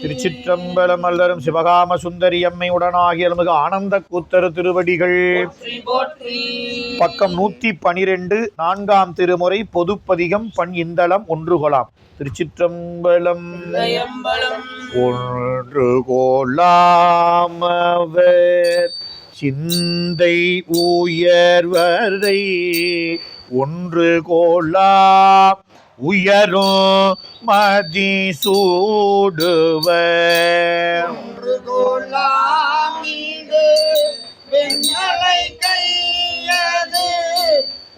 திருச்சிற்றம்பலம் அல்லரும் சிவகாம சுந்தரி அம்மை உடனாகிய மிக ஆனந்த கூத்தரு திருவடிகள் போற்றி போற்றி பக்கம் 112 4ஆம் திருமுறை பொதுப்பதிகம் பண் இந்தளம் ஒன்றுகொலாம் திருச்சிற்றம்பலம் ஜெயம்பலம் ஒன்று கோலாமவர் சிந்தை உயர்வரை ஒன்று கோலாம் உயரும் மதி சூடுவர் ஒன்று கோலாம் மீது வெண்ணலை கையது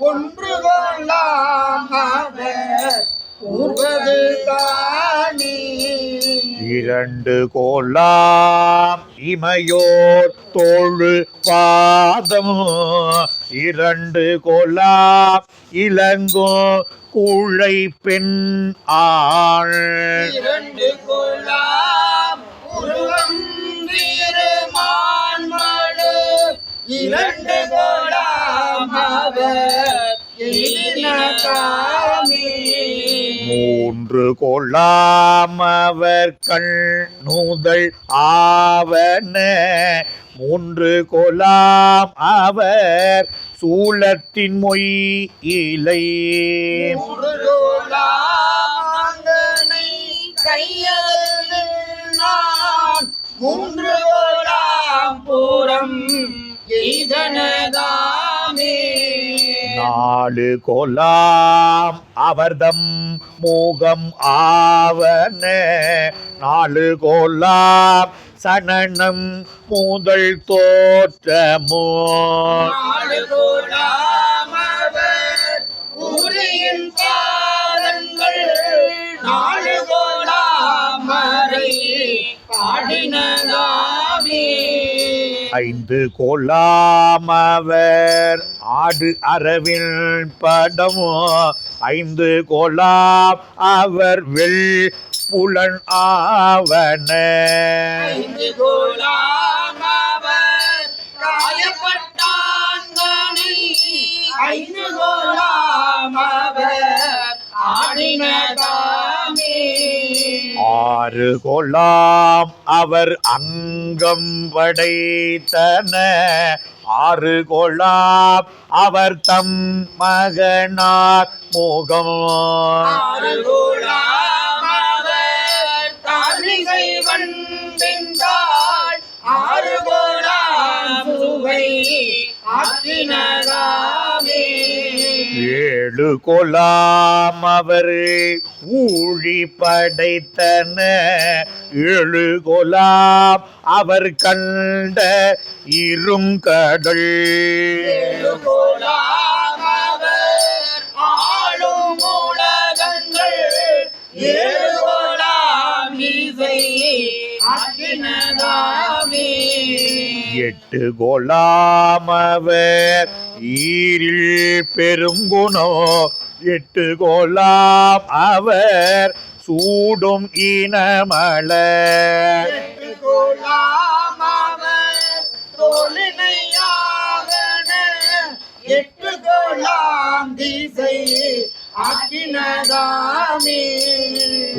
ஒன்று கோலாம் அவர் கூர்வது காணி இரண்டு கோலாம் இமையோர் தோழு பாதம் இரண்டு கோலாம் இளங்கோ கூழை பெண் ஆள் இரண்டு கோலாம் உருவம் வீரமான்மழு இரண்டு கோலாம் அவர் எழின காமி மூ ஊன்று கொள்ளாம் அவர் கண் நூதல் ஆவன மூன்று கொலாம் அவர் சூலத்தின் மொய் இலை மூன்று கோலாம் பூரம் எய்தனதாமே நாலு கொலாம் அவர்தம் மூகம் ஆவன நாலு கொலாம் சனனம் முதல் தோற்றமோ நாலு கோலாம் அவர் உரியின் பாதங்கள் நாலு கோலாம் மறை பாடினதாமே ஐந்து கொலாம் அவர் ஆடு அரவில் படம் ஐந்து கொலாம் அவர் வெள் புலன் ஆவன ஐந்து கோலாம் அவர் காயப்பட்டாங்கனை ஐந்து கோலாம் அவர் ஆடினதாமே ஆறு கொலாம் அவர் அங்கம் படைத்தன ஆறு கொலாம் அவர் தம் மகனார் முகம் ஆறு கோலாம் அவர் தாழ்நிகை வந்தின்றாள் ஆறு கோலாம் சுவை ஆக்கினதாமே ஏழு கொலாம் அவர் ஊழி படைத்தன ஏழு கொலாம் அவர் கண்ட இருங்கடல் ஏழு கோலாம் அவர் ஆளும் உலகங்கள் ஏழு கோலாம் இசை ஆக்கினதாமே எட்டு கொலாம் அவர் ஈரில் பெருங்குணோ எட்டு கொலாம் அவர் சூடும் இனமலர் எட்டு கோலாம் அவர் தோலினையாகன எட்டு கோலாம் திசை ஆக்கினதாமே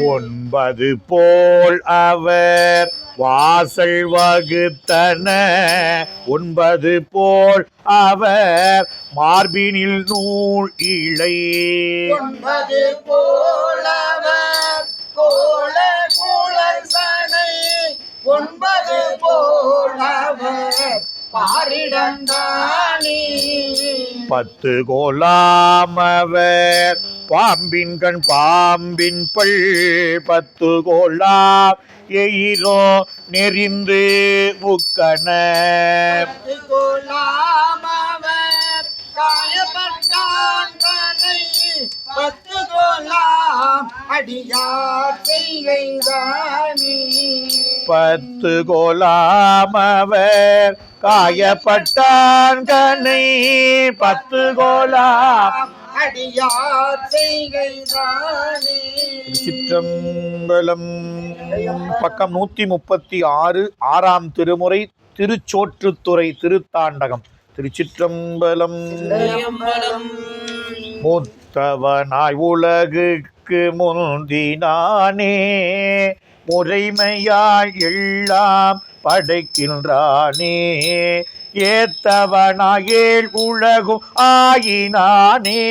ஒன்பது போல் அவர் வாசல் வகுத்தன ஒன்பது போல் அவர் மார்பினில் நூல் இழை ஒன்பது போலவர் கோல குலசனை ஒன்பது போலவர் பாரிடந்தானே பத்து கோலாம் அவர் பாம்பின் கண் பாம்பின் பல் பத்து கோலாம் எயிரோ நெறிந்து முக்கன பத்து கோலாம் அவர் காயப்பட்டான் தனை பத்து கோலாம் அடியார் செய்கைதானே பத்து கோலாம் அவர் காயப்பட்டான் கனை பத்து கோலாம் அடியார் செய்கைதானே சிற்றம்பலம் பக்கம் 136 ஆறாம் திருமுறை திருச்சோற்றுத்துறை திருத்தாண்டகம் திருச்சிற்றம்பலம் மூத்தவனாய் உலகுக்கு முந்தினானே முறைமையாய் எல்லாம் படைக்கின்றானே ஏத்தவனாய் ஏழ் உலகும் ஆயினானே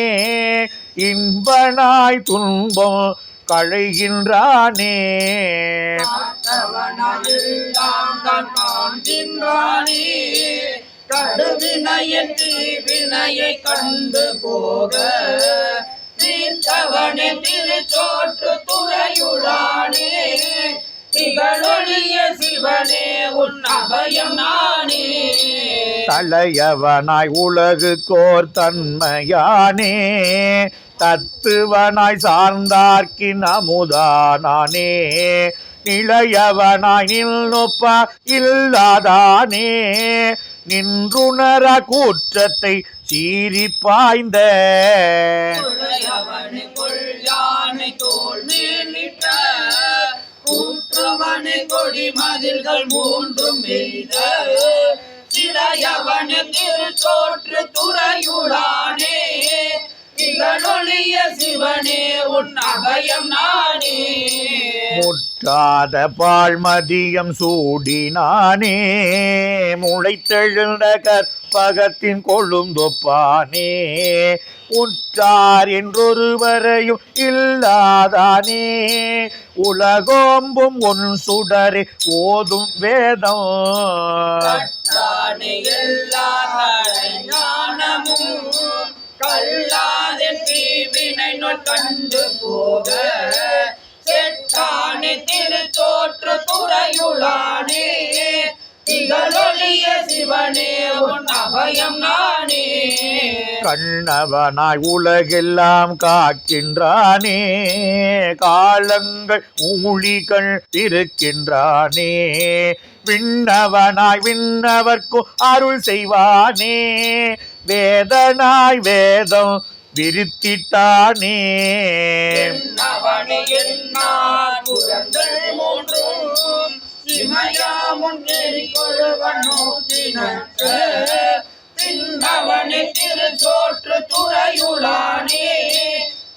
இன்பனாய் துன்பம் களைகின்றானே எல்லாம் தான் காண்கின்றானே கடுவினையின் தீவினையை கண்டு போக தீர்த்தவனே திருச்சோற்று துறையுளானே திகழொழிய சிவனே உன் அபயம் நானே தலையவனாய் உலகுக்கோர் தன்மையானே தத்துவனாய் சார்ந்தார்க்கின் அமுதானானே நிலையவனாய் நில்நொப்பா இல்லாதானே நின்றுணர கூற்றத்தை சீறி பாய்ந்த கொள்ளையவனே கொள்யானை தோல் மேலிட்ட கூற்றுவனே கொடி மதில்கள் மூன்றும் எய்த சிலையவனே திருச்சோற்று துறையுளானே திகழொழிய சிவ சிவனே உன் அபயம் நானே. முற்றாத பால் மதியம் சூடினானே முளைத்தெழுந்த கற்பகத்தின் கொழுந்தொப்பானே உற்றார் என்றொருவரையும் இல்லாதானே உலகோம்பும் ஒன் சுடரை ஓதும் வேதம் எல்லா ஞானமும் கல்லாதன் தீவினை நோய் கண்டு போக செட்டானே திருத்தோற்று துறையுளானே திகழொழிய சிவனே உன் அபயம் நானே. கண்ணவனாய் உலகெல்லாம் காக்கின்றானே காலங்கள் ஊழிகள் இருக்கின்றானே விண்ணவனாய் விண்ணவர்க்கும் அருள் செய்வானே வேதனாய் வேதம் விரித்திட்டானே. அவனே என்னார் புறங்கள் மூன்றும் சிமயாமுன் நெறிகொள்வன் நோக்கினற்ற பின்னவனே திருச்சோற்று துறையுளானே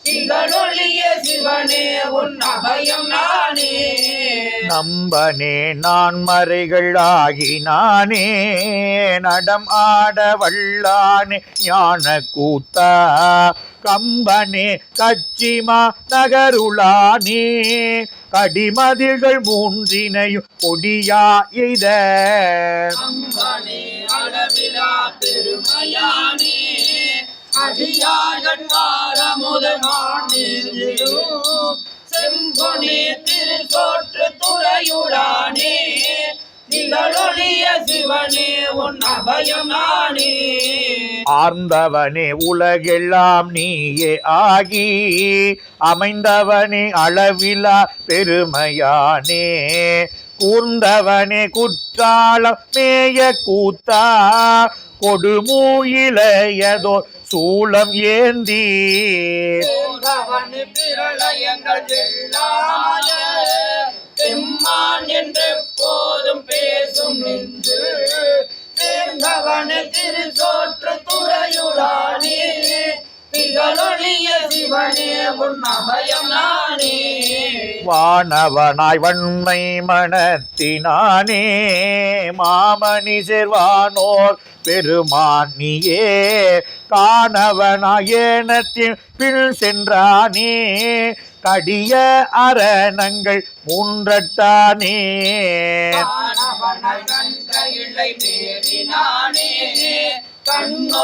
திகழொழிய சிவனே உன் அபயம் நானே. நம்பனே நான் மறைகள் ஆகினானே நடம் ஆட வல்லானே ஞான கூத்தா கம்பனே கச்சிமா நகருளானே கடிமதில்கள் மூன்றினையும் பொடியா எய்த அம்பனே அளவிலா பெருமையானே அடியார்கள் முதமாண்டிரும் செம்பொனே திருச்சோற்று துறையுளானே திகழொழிய சிவனே உன் அபயம் நானே. ஆர்ந்தவனே உலகெல்லாம் நீயே ஆகி அமைந்தவனே அளவிலா பெருமையானே கூர்ந்தவனே குற்றாலம் மேய கூத்தா கொடுமூயிலையதோ சூளம் ஏந்தி பிரளயங்கள் வெள்ளாய பெம்மான் என்று போதும் பேசும் நின்று சேர்ந்தவன திருச்சோற்று துறையுளானே திகழொழிய சிவனே உன் அபயம் நானே. வானவனாய் வன்மை மனத்தினானே மாமணி சேர்வானோர் பெருமானியே காணவனாய் ஏனத்தின் பின் சென்றானே கடிய அரணங்கள் மூன்றட்டானே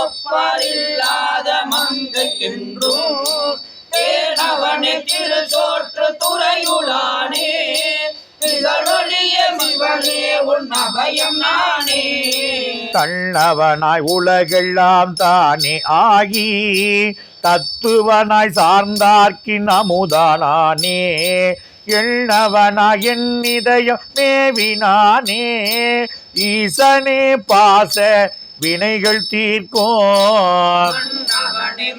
கண்ணொப்பரில்லாத மங்கைக்கென்றும் தேனவனே திருச்சோற்று துறையுளானே திகழொழிய சிவனே உன் அபயம் நானே. தள்ளவனாய் உலகெல்லாம் தானே ஆகி தத்துவனாய் சார்ந்தார்க்கின் அமுதானானே எண்ணவனாய் என் இதயம் மேவினானே ஈசனே பாச வினைகள் தீர்க்கும்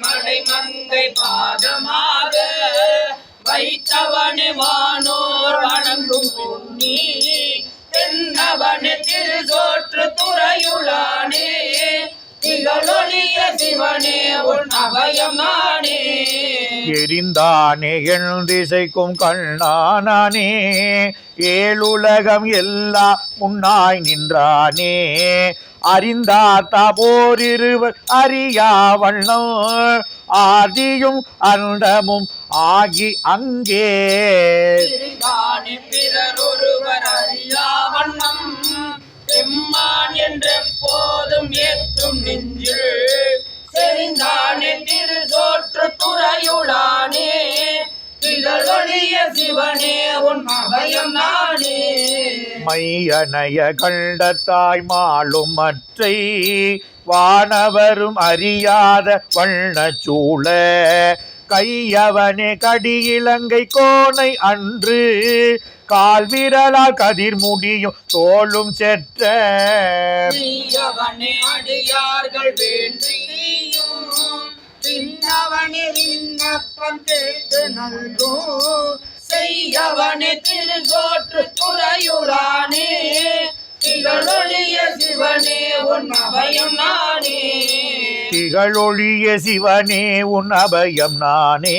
மடை மங்கை பாதமாக வைத்தவனே வானோர் வணங்கும் பொன்னி தென்னவனே திருச்சோற்று துறையுளானே திகழொழிய சிவனே உன் அபயம் நானே. எரிந்தானே என் திசைக்கும் கண்ணானே ஏழுலகம் எல்லாம் முன்னாய் நின்றானே அறிந்தாத்தா போரிருவர் அறியா வண்ணம் ஆதியும் அந்தமும் ஆகி அங்கே பிறர் ஒருவர் அறியா வண்ணம் பெம்மான் என்ற போதும் ஏற்றும் நெஞ்சில் செறிந்தானே திருச்சோற்று துறையுளானே திகழொழிய சிவனே உன் அபயம் நானே. மையனைய கண்டத்தாய் மாளும் மற்றை வானவரும் அறியாத வண்ணச்சூழ கையவனே கடியிலங்கை கோனை அன்று கால் விரலால் கதிர் முடியும் தோளும் செற்ற அடியார்கள் வேண்டியும் பின்னவனே விண்ணப்பம் கேட்டு நல்கும் செய்யவனே திருச்சோற்று துறையுளானே திகழொழிய சிவனே உன் அபயம் நானே. திகழொழிய சிவனே உன் அபயம் நானே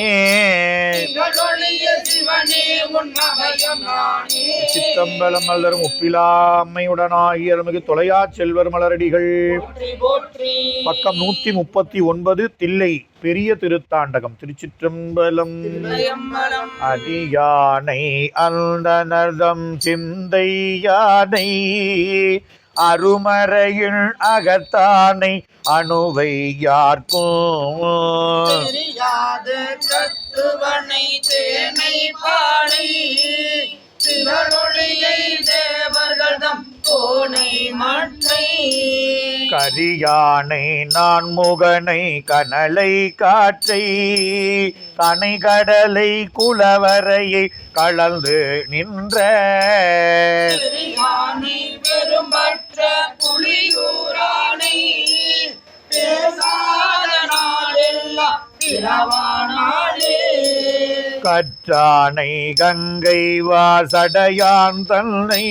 திகழொழிய சிவனே உன் அபயம் நானே சித்தம்பலம் மலரும் ஒப்பிலாமையுடனாகிய அருள்மிகு தொலையா செல்வர் மலரடிகள் போற்றி போற்றி. பக்கம் 139 தில்லை பெரிய திருத்தாண்டகம். திருச்சிற்றம்பலம். தில்லையம்பலம் அடியானை அந்தனர்தம் சிந்தை யானை அருமறையில் அகத்தானை அணுவை யார்க்கும் தெரியாத தத்துவனை தேனை பாடி திகழொழியை தேவர்களிடம் கோனை மற்றை கரியானை நான் முகனை கனலை காற்றை கனை கடலை குலவரையை கலந்து நின்ற பெரியானை பெரும்பற்ற புலியூரானை பேசாத நாளெல்லாம் பிறவானாளே கற்றானை கங்கை வாசடையான் தன்னை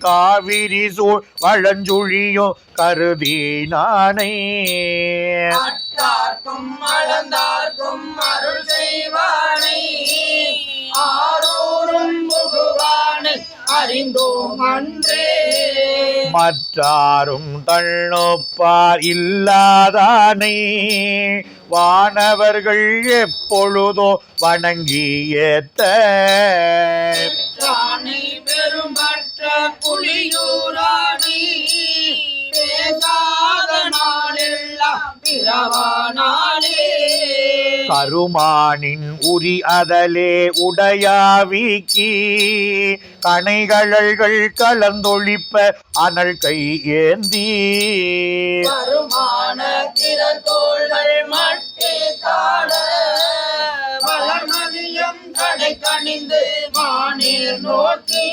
காவிரி சூழ் வளஞ்சுழியோ கருதி நானை அட்டார்க்கும் அளந்தார்க்கும் அருள் செய்வானை ஆரோரும் புகுவானை அறிந்தோம் அன்றே மற்றாரும் தன்னொப்பார் இல்லாதானை வானவர்கள் எப்பொழுதோ வணங்கி ஏத்த தானை பெரும்பற்ற புலியூரானை பேசாத நாளெல்லாம் பிறவானாளே கருமானின் உரி அதலே உடையாவிக்கி கணைகழல்கள் கலந்தொழிப்ப அனல் கை ஏந்தி வருமான திறத்தோள்கள் மட்டே காட வளர்மதியம் கடை கணிந்து மானேர் நோக்கி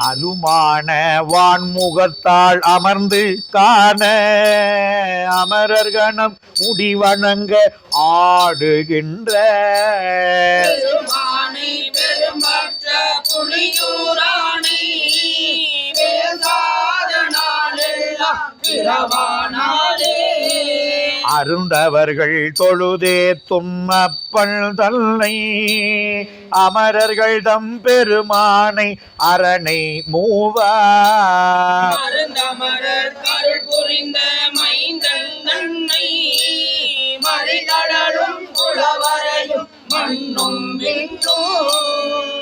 அருமான வான்முகத்தால் அமர்ந்து காண அமரர்கணம் முடிவணங்க ஆடுகின்ற பெருமானை பெரும்பற்ற புலியூரானை பேசாத நாளெல்லாம் பிறவானாளே அருந்தவர்கள் தொழுதே தும்மப்பல் தன்னை அமரர்கள் தம் பெருமானை அரணை மூவா மருந்தமரர் கருள் புரிந்த மைந்தன் தன்னை மறிகடலும் குளவரையும் மண்ணும் விண்ணும்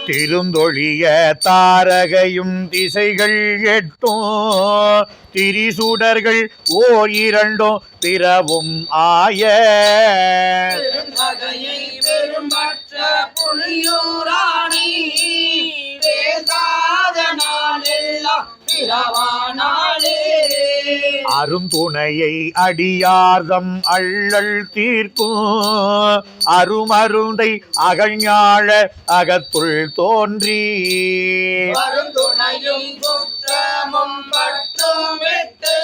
திருந்தொழிய தாரகையும் திசைகள் எட்டும் திரிசூடர்கள் ஓர் இரண்டோ பிறவும் ஆய பெருந்தகையை பெரும்பற்ற புலியூரானை பேசாத நாளெல்லாம் பிறவானாளே அருந்துணையை அடியார்தம் அள்ளல் தீர்க்கும் அருமருந்தை அகழ்ஞாழ அகத்துள் தோன்றி வருந்துணையும் குற்றமும் பற்றும் விட்டு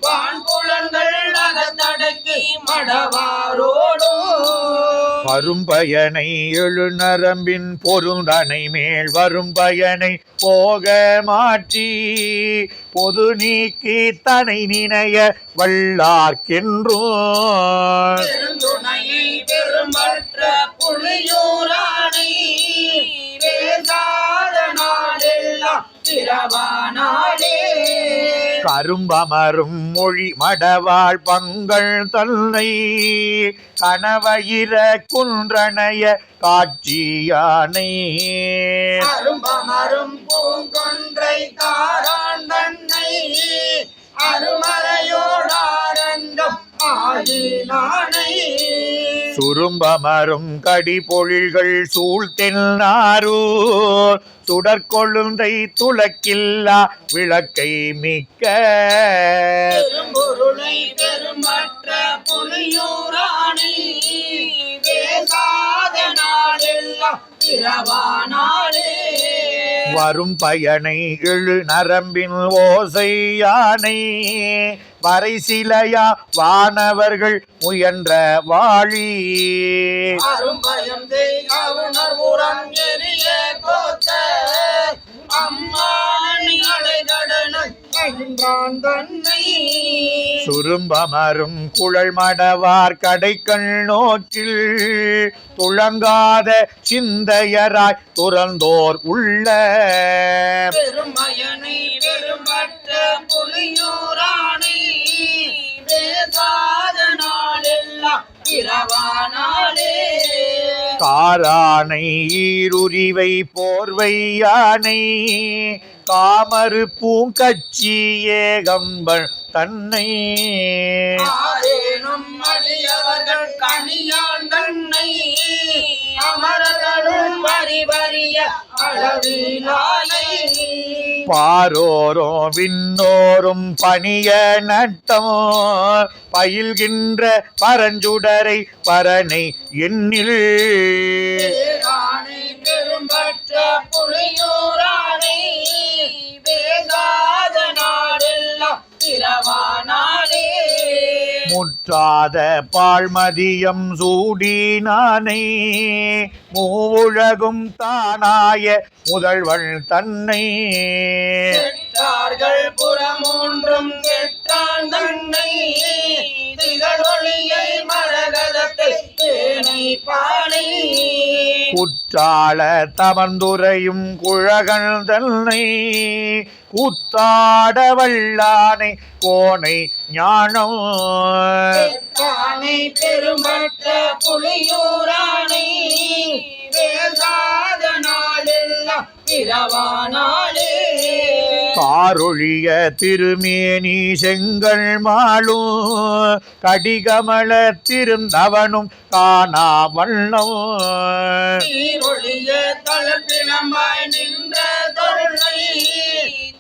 வான்புலன்கள் அகத்தடக்கி மடவாரோடும் வரும் பயனை எழுநரம்பின் பொருந்தனை மேல் வரும் பயனை போக மாற்றி பொது நீக்கி தனை நினைய வல்லார்க்கென்றும் பெருந்துணையை பெரும்பற்ற புலியூரானை பேசாத நாளெல்லாம் பிறவானாளே கரும்பமரும் மொழி மடவாள் பங்கள் தன்னை கணவயிர குன்றனைய காட்சியானை அரும்பமரும் பூங்கொன்றை தாரான் தன்னை அருமறையோடாரங்கம் ஆகினானை சுரும்பமரும் கடி பொழில்கள் சூழ்த்தென்னாரூர் சுடற்கொழுந்தை துளக்கில்லா விளக்கை மிக்க பெரும்பொருளை பெரும்பற்ற புலியூரானை பேசாத நாளெல்லாம் பிறவானாளே வரும் பயனை எழு நரம்பின் ஓசையானை வரை சிலையா வானவர்கள் முயன்ற வாழி அரும்பயம் உணர்வுறம் எரிய கோத்த அம்மாணி அலைகடன மகிழ்ந்தான் தன்னை சுரும்பமரும் குழல் மடவார் கடைக்கண் நோக்கில் துளங்காத சிந்தையராய் துறந்தோர் உள்ள பெருமயனை பெரும்பட்ட புலியூரானை பேசாத நாளெல்லாம் இரவானாலே காரானை ஈருரிவை போர்வையானை காமரு பூங்கச்சி ஏகம்பன் தன்னை ஆரேனும் அடியவர்கள் கனியான் தன்னை அமரர்களும் வரிவரிய அளவினாலே பாரோரும் விண்ணோரும் பணிய நட்டம் பயில்கின்ற பரஞ்சுடரை பரனை எண்ணில் பேரானை பெரும்பற்ற புலியூரானை பேசாத நாடெல்லாம் இரவானாலே முற்றாத பாழ்மதியம் சூடினானை மூவுலகும் தானாய முதல்வன் தன்னை செற்றார்கள் புறமூன்றும் கெட்டான் தன்னை திகழொளியை மரகதத்தை தேனை பானை குற்றால தமந்துரையும் குழகன் தன்னை கூத்தாட வல்லானை கோனை ஞானம் தானை பெருமற்ற புலியூரானை பேசாத நாளெல்லாம் இரவானாலே காரொழிய திருமேனி செங்கல் மாளும் கடிகமல திருந்தவனும் காணா வண்ணம் நீரொழிய தளர்பிளம்பாய் நின்ற தொருளை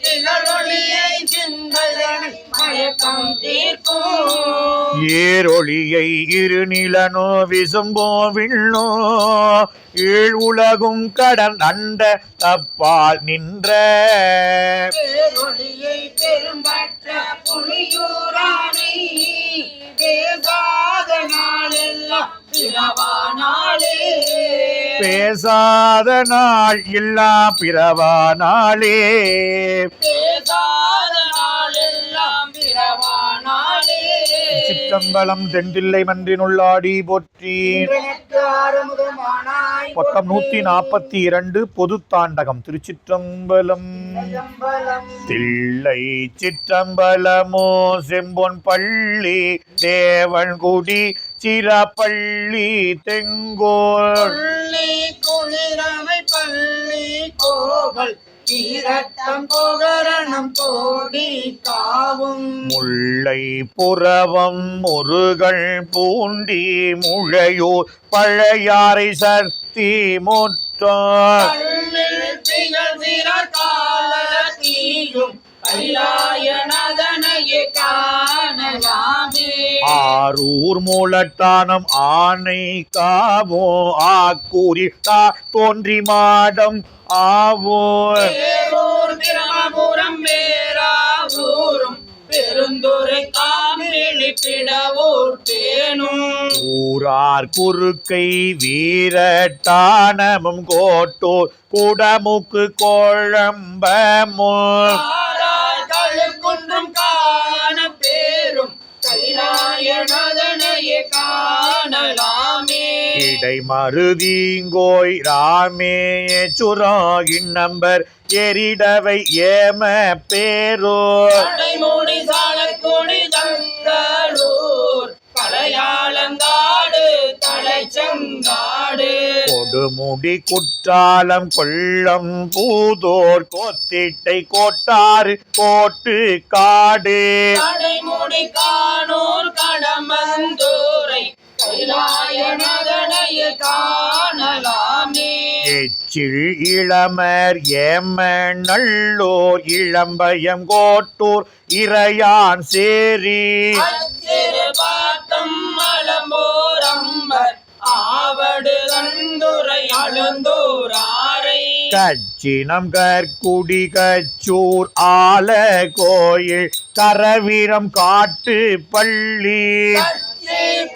திகழொளியை சிந்தனை மயக்கம் தீர்க்கும் ஏரொளியை இருநிலனோ விசும்போ விண்ணோ ஏழ் உலகும் கடன் அண்ட தப்பால் நின்ற பேரொளியை பெரும்பற்ற புலியூரானை பேசாத நாளெல்லாம் இரவானாலே பேசாத நாள் இல்லா பிறவா நாளே பேசாத நாளெல்லாம் இரவானாலே சிற்றம்பலம் தென்றில்லை மன்றினுள்ளாடி போற்றி. எனக்கு ஆறுமுகமானாய் பக்கம் 142 பொதுத்தாண்டகம். திருச்சிற்றம்பலம். சிற்றம்பலம் தில்லை சிற்றம்பலமோ செம்பொன் பள்ளி தேவன்குடி சிறப்பள்ளி தெங்கோல் பள்ளி குளிரமை பள்ளி கோவல் ஈரட்டம் போகரணம் கோடி காவும் முல்லை புறவம் முருகல் பூண்டி முழையூர் பழையாறை சக்தி முற்றார் கண்ணில் திகழ்கிற கால தீயும் கைலாயநதனையே காணலாமே ஆரூர் மூலட்டானம் ஆனை காவோ ஆக்கூரி தோன்றி மாடம் ஆவோ பேரூர் பிரமபுரம் வேறாவூரும் பெருந்துரை காமிழி பிடவூர் தேனும் ஊரார் குறுக்கை வீரட்டானமும் கோட்டூர் குடமுக்கு கோழம்பமோ குன்றும் காண பேரும் கைலாயநதனையே காணலாமே இடை மருதீங்கோய் ராமேச்சுராகின் நம்பர் எரிடவை ஏம பேரோ கடைமூடி சாலக்குடி தங்களூர் கலையாளங்காடு தலைச்சங்காடு கொடுமுடி குற்றாலம் கொல்லம் பூதோர் கோத்திட்டை கோட்டாறு கோட்டு காடு கடைமூடி காணூர் கடம்பந்தூரை கைலாயநதனையே காணலாமே எச்சில் இளமர் ஏம நல்லோர் இளம்பயம் கோட்டூர் இறையான் சேரி பாட்டம் மலம்போர் அம்பர் ஆவடு கந்துரை அழுந்தூராரை கச்சினம் கற்குடி கச்சூர் ஆல கோயில் கரவீரம் காட்டு பள்ளி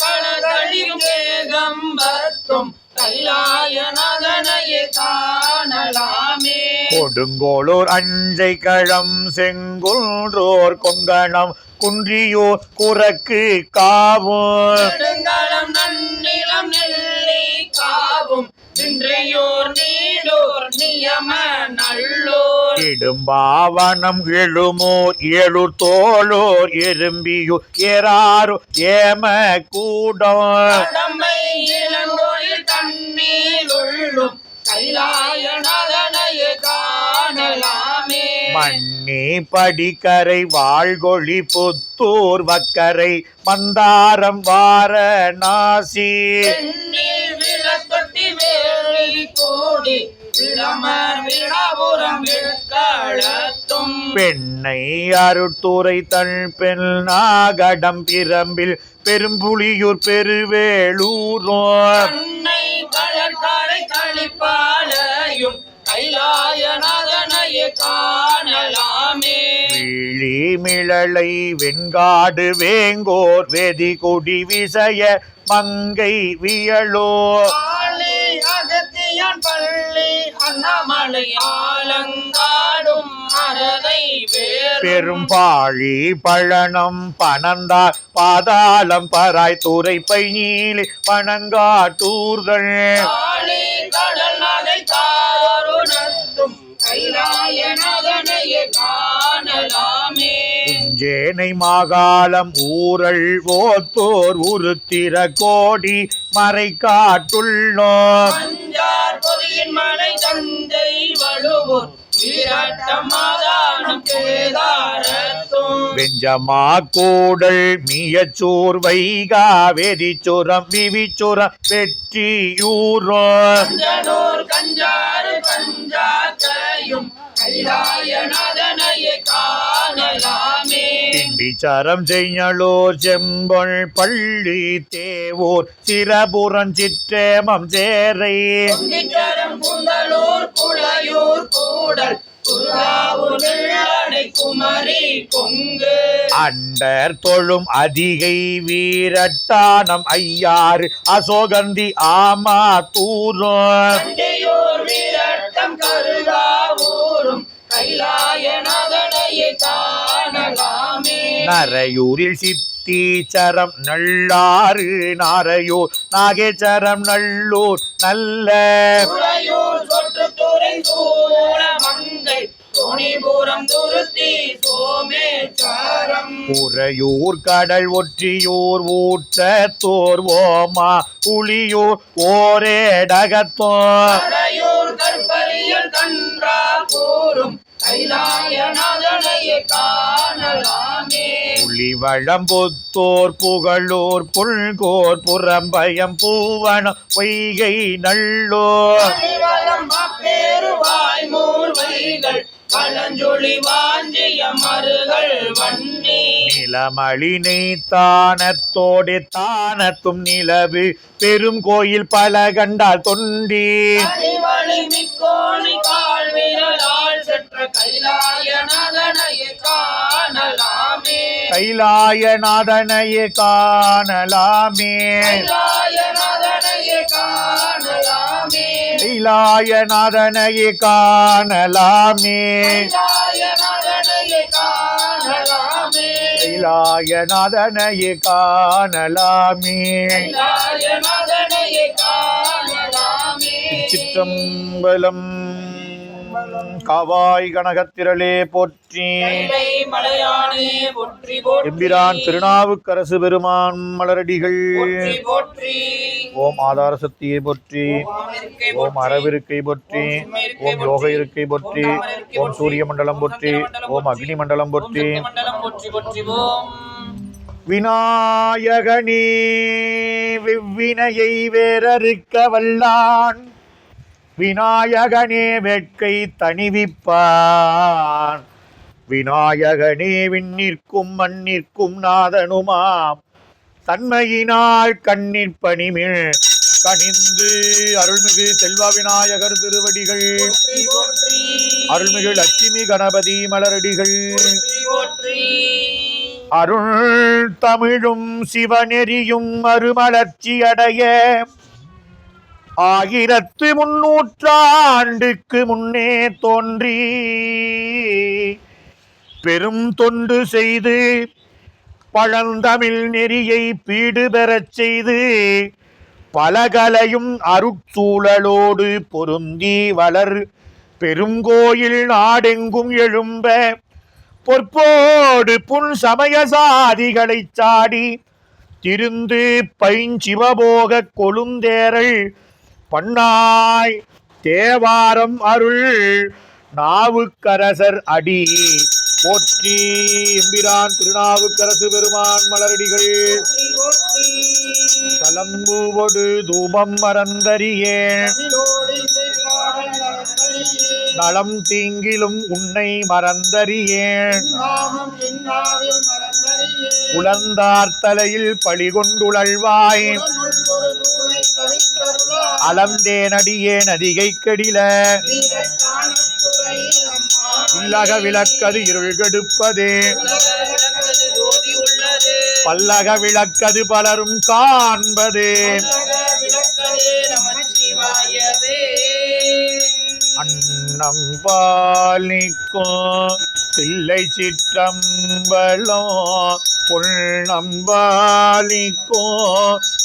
பலதழியும் ஏகம்பத்தும் கைலாயநதனையே காணலாமே கொடுங்கோளூர் அஞ்சை களம் செங்குன்றோர் கொங்கணம் குன்றியோர் குறக்கு காவும் நெடுங்களம் நன்னிலம் நெல்லி காவும் நின்றையோர் நீடோர் நியம நல்லோர் இடும்பாவனம் எழுமோர் எழுர் தோளோர் எறும்பியூர் ஏறாரோ ஏம கூடம் கடமை இளங்கோயில் தண்ணீர் உள்ளும் கைலாயநாதனைய காணலாமே மண்ணி படிக்கரை வாழ்கொழி புத்தூர் வக்கரை மந்தாரம் வாரணாசி பெண்ணில் விளத்தொட்டி வேலி கூடி விளமர் விழாபுரம் விற்களத்தும் பெண்ணை அருட்டுரை தன் பெண் நாகடம் பிரம்பில் பெரும்புலியூர் பெருவேளூரோ அன்னை கடற்கரை கழிப்பாளையும் கைலாயநாதனைய காணலாமே விழி மிளலை வெண்காடு வேங்கோர் வெதி கொடி விசய மங்கை வியலோ ஆளி அகத்தியான் பள்ளி அண்ணாமலை ஆலங்காடும் அறதை பெரும்பாழி பழனம் பனந்தார் பாதாளம் பராய் துறை பைநீலி பனங்காட்டூர்கள் ஆளி கடல் நகை காருணத்தும் கைலாயநாதனைய காணலாமே உஞ்சேனை மாகாளம் ஊரல் ஓத்தோர் உருத்திர கோடி மறை காட்டுள்ளோ மஞ்சார் பொதியின் மலை தந்தை வழுவூர் வீரட்டம் மாதானம் கேதாரத்தும் வெஞ்சமா கூடல் மியச்சூர் வைகா வெதிச்சுரம் விவிச்சுரம் வெற்றியூரோ கஞ்சனூர் கஞ்சாறு பஞ்சாக்கையும் கைலாயநாதனைய காணலாமே திண்டிச்சரம் செய்யலூர் செம்பொள் பள்ளி தேவூர் சிரபுரம் சிற்றேமம் சேரை கொண்டிச்சரம் குந்தலூர் குளையூர் கூடல் குருகாவூர் வெள்ளடை குமரி கொங்கு அண்டர் தொழும் அதிகை வீரட்டானம் ஐயாறு அசோகந்தி ஆமா தூரம் கண்டியூர் வீரட்டம் கருகாவூரும் கைலாயநாதனைய காணலாமே நரையூரில் சித்தீச்சரம் நல்லாறு நாரையூர் நாகேச்சரம் நல்லூர் நல்ல துறையூர் சொற்றுத்துறை சூழ மங்கை துணிபுரம் துருத்தி சோமேச்சாரம் உறையூர் கடல் ஒற்றியூர் ஊற்றத்தோர் ஓமா புலியூர் ஓரேடகத்தோர் கரையூர் கற்பரியல் கன்றா கூறும் கைலாயநாதனைய காணலாமே புலிவளம் புத்தோர் புகழூர் புல்கோர் புறம்பயம் பூவனம் பொய்கை நல்லோர் அறிவலம் அப்பேருவாய் மூர்வைகள் பழஞ்சொலி வாஞ்சிய மருகள் வன்னி நிலமளினை தானத்தோடு தானத்தும் நிலவு பெரும் கோயில் பல கண்டால் தொண்டி அறிவழி மிக்கோணி கால் விரலால் செற்ற கைலாயநாதனைய காணலாமே கைலாயநாதனையே காணலாமே கைலாயநாதனைய காணலாமே கைலாயநாதனையே காணலாமே கைலாயநாதனைய காணலாமே கைலாயநாதனையே காணலாமே கைலாயநாதனைய காணலாமே சிற்றம்பலம் காவாய் கனகத்திரளே போற்றி கைலை மலையானே போற்றி போற்றி எம்பிரான் திருநாவுக்கரசு பெருமான் மலரடிகள் போற்றி போற்றி ஓம் ஆதார சக்தியை போற்றி ஓம் அறவிருக்கை போற்றி ஓம் யோக இருக்கை போற்றி ஓம் சூரிய மண்டலம் போற்றி ஓம் அக்னி மண்டலம் போற்றி மண்டலம் போற்றி போற்றி ஓம் விநாயகனே விவ்வினையை வேறறுக்க வல்லான் விநாயகனே வேட்கை தணிவிப்பான் விநாயகனே விண்ணிற்கும் மண்ணிற்கும் நாதனுமாம் தன்மையினால் கண்ணீர் பணிமிழ் கனிந்து அருள்மிகு செல்வ விநாயகர் திருவடிகள் போற்றி போற்றி அருள்மிகு லட்சுமி கணபதி மலரடிகள் போற்றி போற்றி அருள் தமிழும் சிவநெறியும் மறுமலர்ச்சி அடைய 1300 முன்னே தோன்றி பெரும் தொண்டு செய்து பழந்தமிழ் நெறியை பீடு பெறச் செய்து பலகலையும் அருட்சூழலோடு பொருந்தி வளர் பெருங்கோயில் நாடெங்கும் எழும்ப பொற்போடு புன் சமய சாதிகளை சாடி திருந்து பைஞ்சிவபோக கொழுந்தேரல் பண்ணாய் தேவாரம் அருள் நாவுக்கரசர் அடி போற்றி. எம்பிரான் திருநாவுக்கரசு பெருமான் மலரடிகள் கலம்புவொடு தூபம் மறந்தறியே நலம் தீங்கிலும் உன்னை மறந்தறியேன் உலர்ந்தார் தலையில் பழிகொண்டுழல்வாய் அலந்தேனடியேன் அதிகை கெடில இல்லக விளக்கது இருள் கெடுப்பதே பல்லக விளக்கது பலரும் காண்பதே அன்னம் பாலிக்கும் தில்லை சிற்றம்பலம் பொன்னம்பாலிக்கும்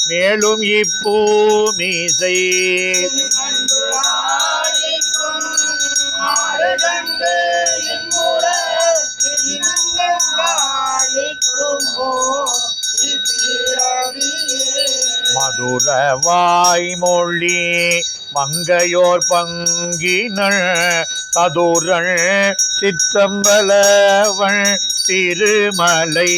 மேலும் இப்பூமிசை மதுர வாய்மொழி மங்கையோர் பங்கினள் சதுரள் சித்தம்பலவள் திருமலை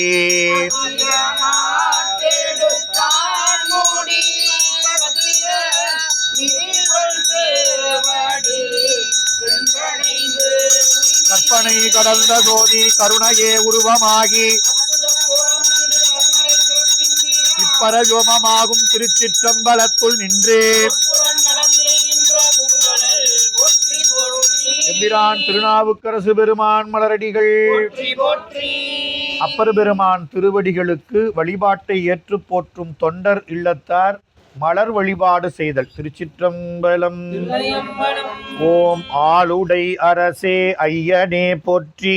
கற்பனை கடந்த சோதி கருணையே உருவமாகி இப்பரயோமமாகும் திருச்சிற்றம்பலத்துள் நின்றே எம்பிரான் திருநாவுக்கரசு பெருமான் மலரடிகள் அப்பர் பெருமான் திருவடிகளுக்கு வழிபாட்டை ஏற்று போற்றும் தொண்டர் இல்லத்தார் மலர் வழிபாடு செய்தல். திருச்சிற்றம்பலம். ஓம் ஆளுடை அரசே ஐயனே போற்றி.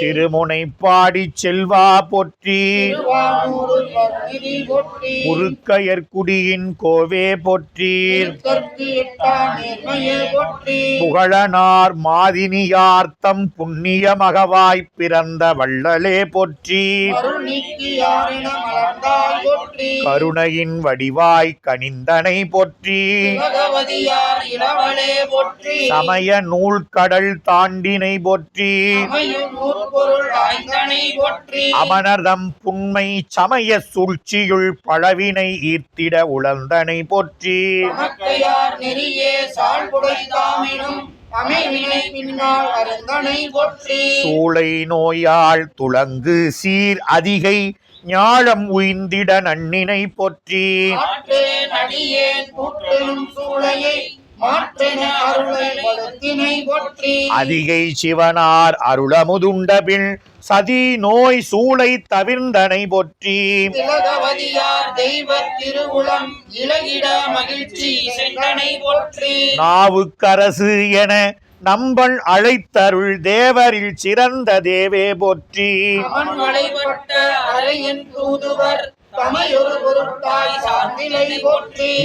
திருமுனைப்பாடி செல்வா போற்றி. உருக்கையர்குடியின் கோவே போற்றி. புகழனார் மாதினியார்த்தம் புண்ணிய மகவாய்ப் பிறந்த வள்ளலே போற்றி. கருணையின் வடிவாய் கனிந்தனை போற்றி. சமய நூல் கடல் தாண்டினை போற்றி. அமனர்தம் புண்மை சமய சூழ்ச்சியுள் பழவினை ஈர்த்திட உழந்தனை போற்றி. சூளை நோயால் துளங்கு சீர் அதிகை ஞாழம் உய்ந்திட நன்னினை போற்றி. அதிகை சிவனார் அருளமுதுண்டபின் சதி நோய் சூளை தவிர்ந்தனை போற்றி. நாவுக்கரசு என நம்பன் அழைத்தருள் தேவரில் சிறந்த தேவே போற்றி.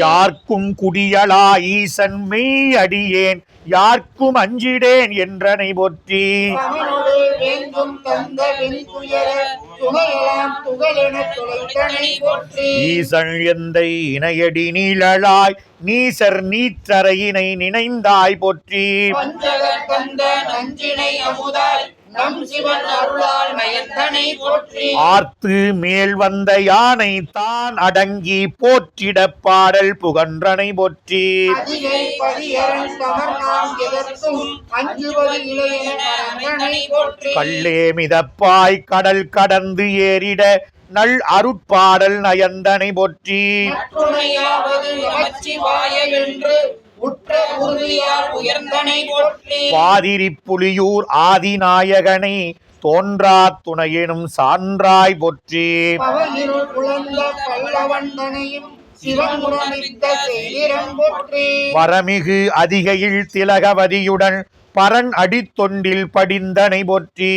யார்க்கும் குடியலா ஈசன் மெய் அடியேன் யார்க்கும் அஞ்சிடேன் என்றனை போற்றி. ஈசன் எந்தை இணையடி நீழலாய் நீசர் நீற்றரையினை நினைந்தாய் போற்றி. ஆர்த்து மேல் வந்த யானை தான் அடங்கி போற்றிட பாடல் புகன்றனை போற்றி. கல்லே மிதப்பாய் கடல் கடந்து ஏறிட நல் அருட்பாடல் நயந்தனை போற்றி. பாதிரி புலியூர் ஆதிநாயகனை தோன்றா துணையெனும் சான்றாய் போற்றி. சிவன் உணர்வித்த செய்திடம் போற்றி. வரமிகு அதிகையில் திலகவதியுடன் பரன் அடித்தொண்டில் படிந்தனை போற்றி.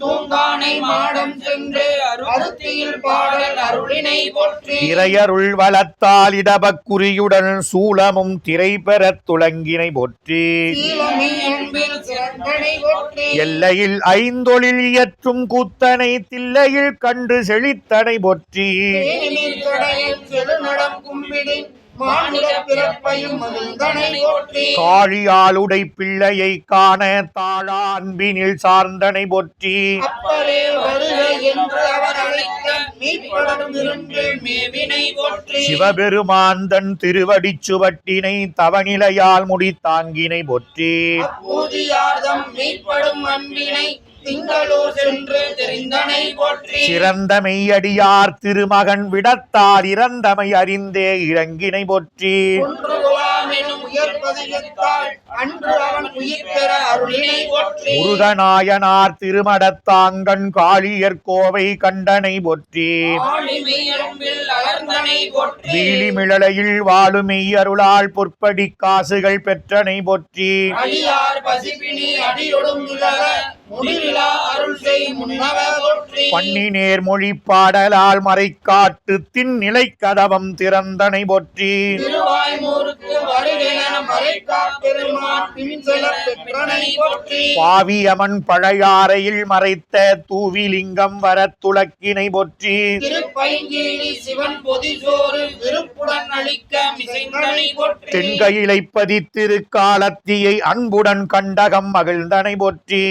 தூங்கானை மாடம் சென்று அருத்தியில் பாடல் அருளினை போற்றி. இறையருள் வளத்தால் இடபக்குறியுடன் சூலமும் திரை பெறத் துளங்கினை போற்றி. சீலமே அன்பில் சிறந்தனை போற்றி. எல்லையில் ஐந்தொழில் இயற்றும் கூத்தனை தில்லையில் கண்டு செழித்தனை போற்றி. தேனில் கடையில் செழுநடம் கும்பிடின் மாநில பிறப்பையும் மகிழ்ந்தனை போற்றி. காழியாளுடை பிள்ளையை காண தாழா அன்பினில் சார்ந்தனை போற்றி. அப்பரே வருக என்று அவர் அழைத்த மீட்படும் விரும்பில் மேவினை போற்றி. சிவபெருமாந்தன் திருவடிச் சுவட்டினை தவநிலையால் முடித்தாங்கினை போற்றி. அப்பூதியார்தம் மீட்படும் அன்பினை திங்களூர் சென்று தெரிந்தனை போற்றி. சிறந்த மெய்யடியார் திருமகன் விடத்தார் இறந்தமை அறிந்தே இறங்கினை போற்றி. ஒன்று கொலாம் எனும் உயர்பதியத்தால் அன்று அவன் உயிர் பெற அருளினை போற்றி. முருகநாயனார் திருமடத்தாங்கன் காளியர் கோவை கண்டனை போற்றி. ஆழிமெய்யம்பில் அலர்ந்தனை போற்றி. வீழிமிழலையில் வாழுமெய் அருளால் பொற்படி காசுகள் பெற்றனை போற்றி. அடியார் பசிப்பினி அடியொடும் நிலவ முடிவிலா அருள் செய் முன்னவ போற்றி. பண்ணி நேர்மொழி பாடலால் மறைக்காட்டு திண்நிலை கதவம் திறந்தனை போற்றி. திருவாய்மூருக்கு வருகென மறைக்காப்பெருமான் பின்செல பெற்றனை போற்றி. பாவியமன் பழையாறையில் மறைத்த தூவிலிங்கம் வரத் துளக்கினை போற்றி. திருப்பைங்கீழி சிவன் பொதிசோறு விருப்புடன் அளிக்க மிசைந்தனை போற்றி. தென்கையிலை பதித்திருக்காலத்தியை அன்புடன் கண்டகம் மகிழ்ந்தனை போற்றி.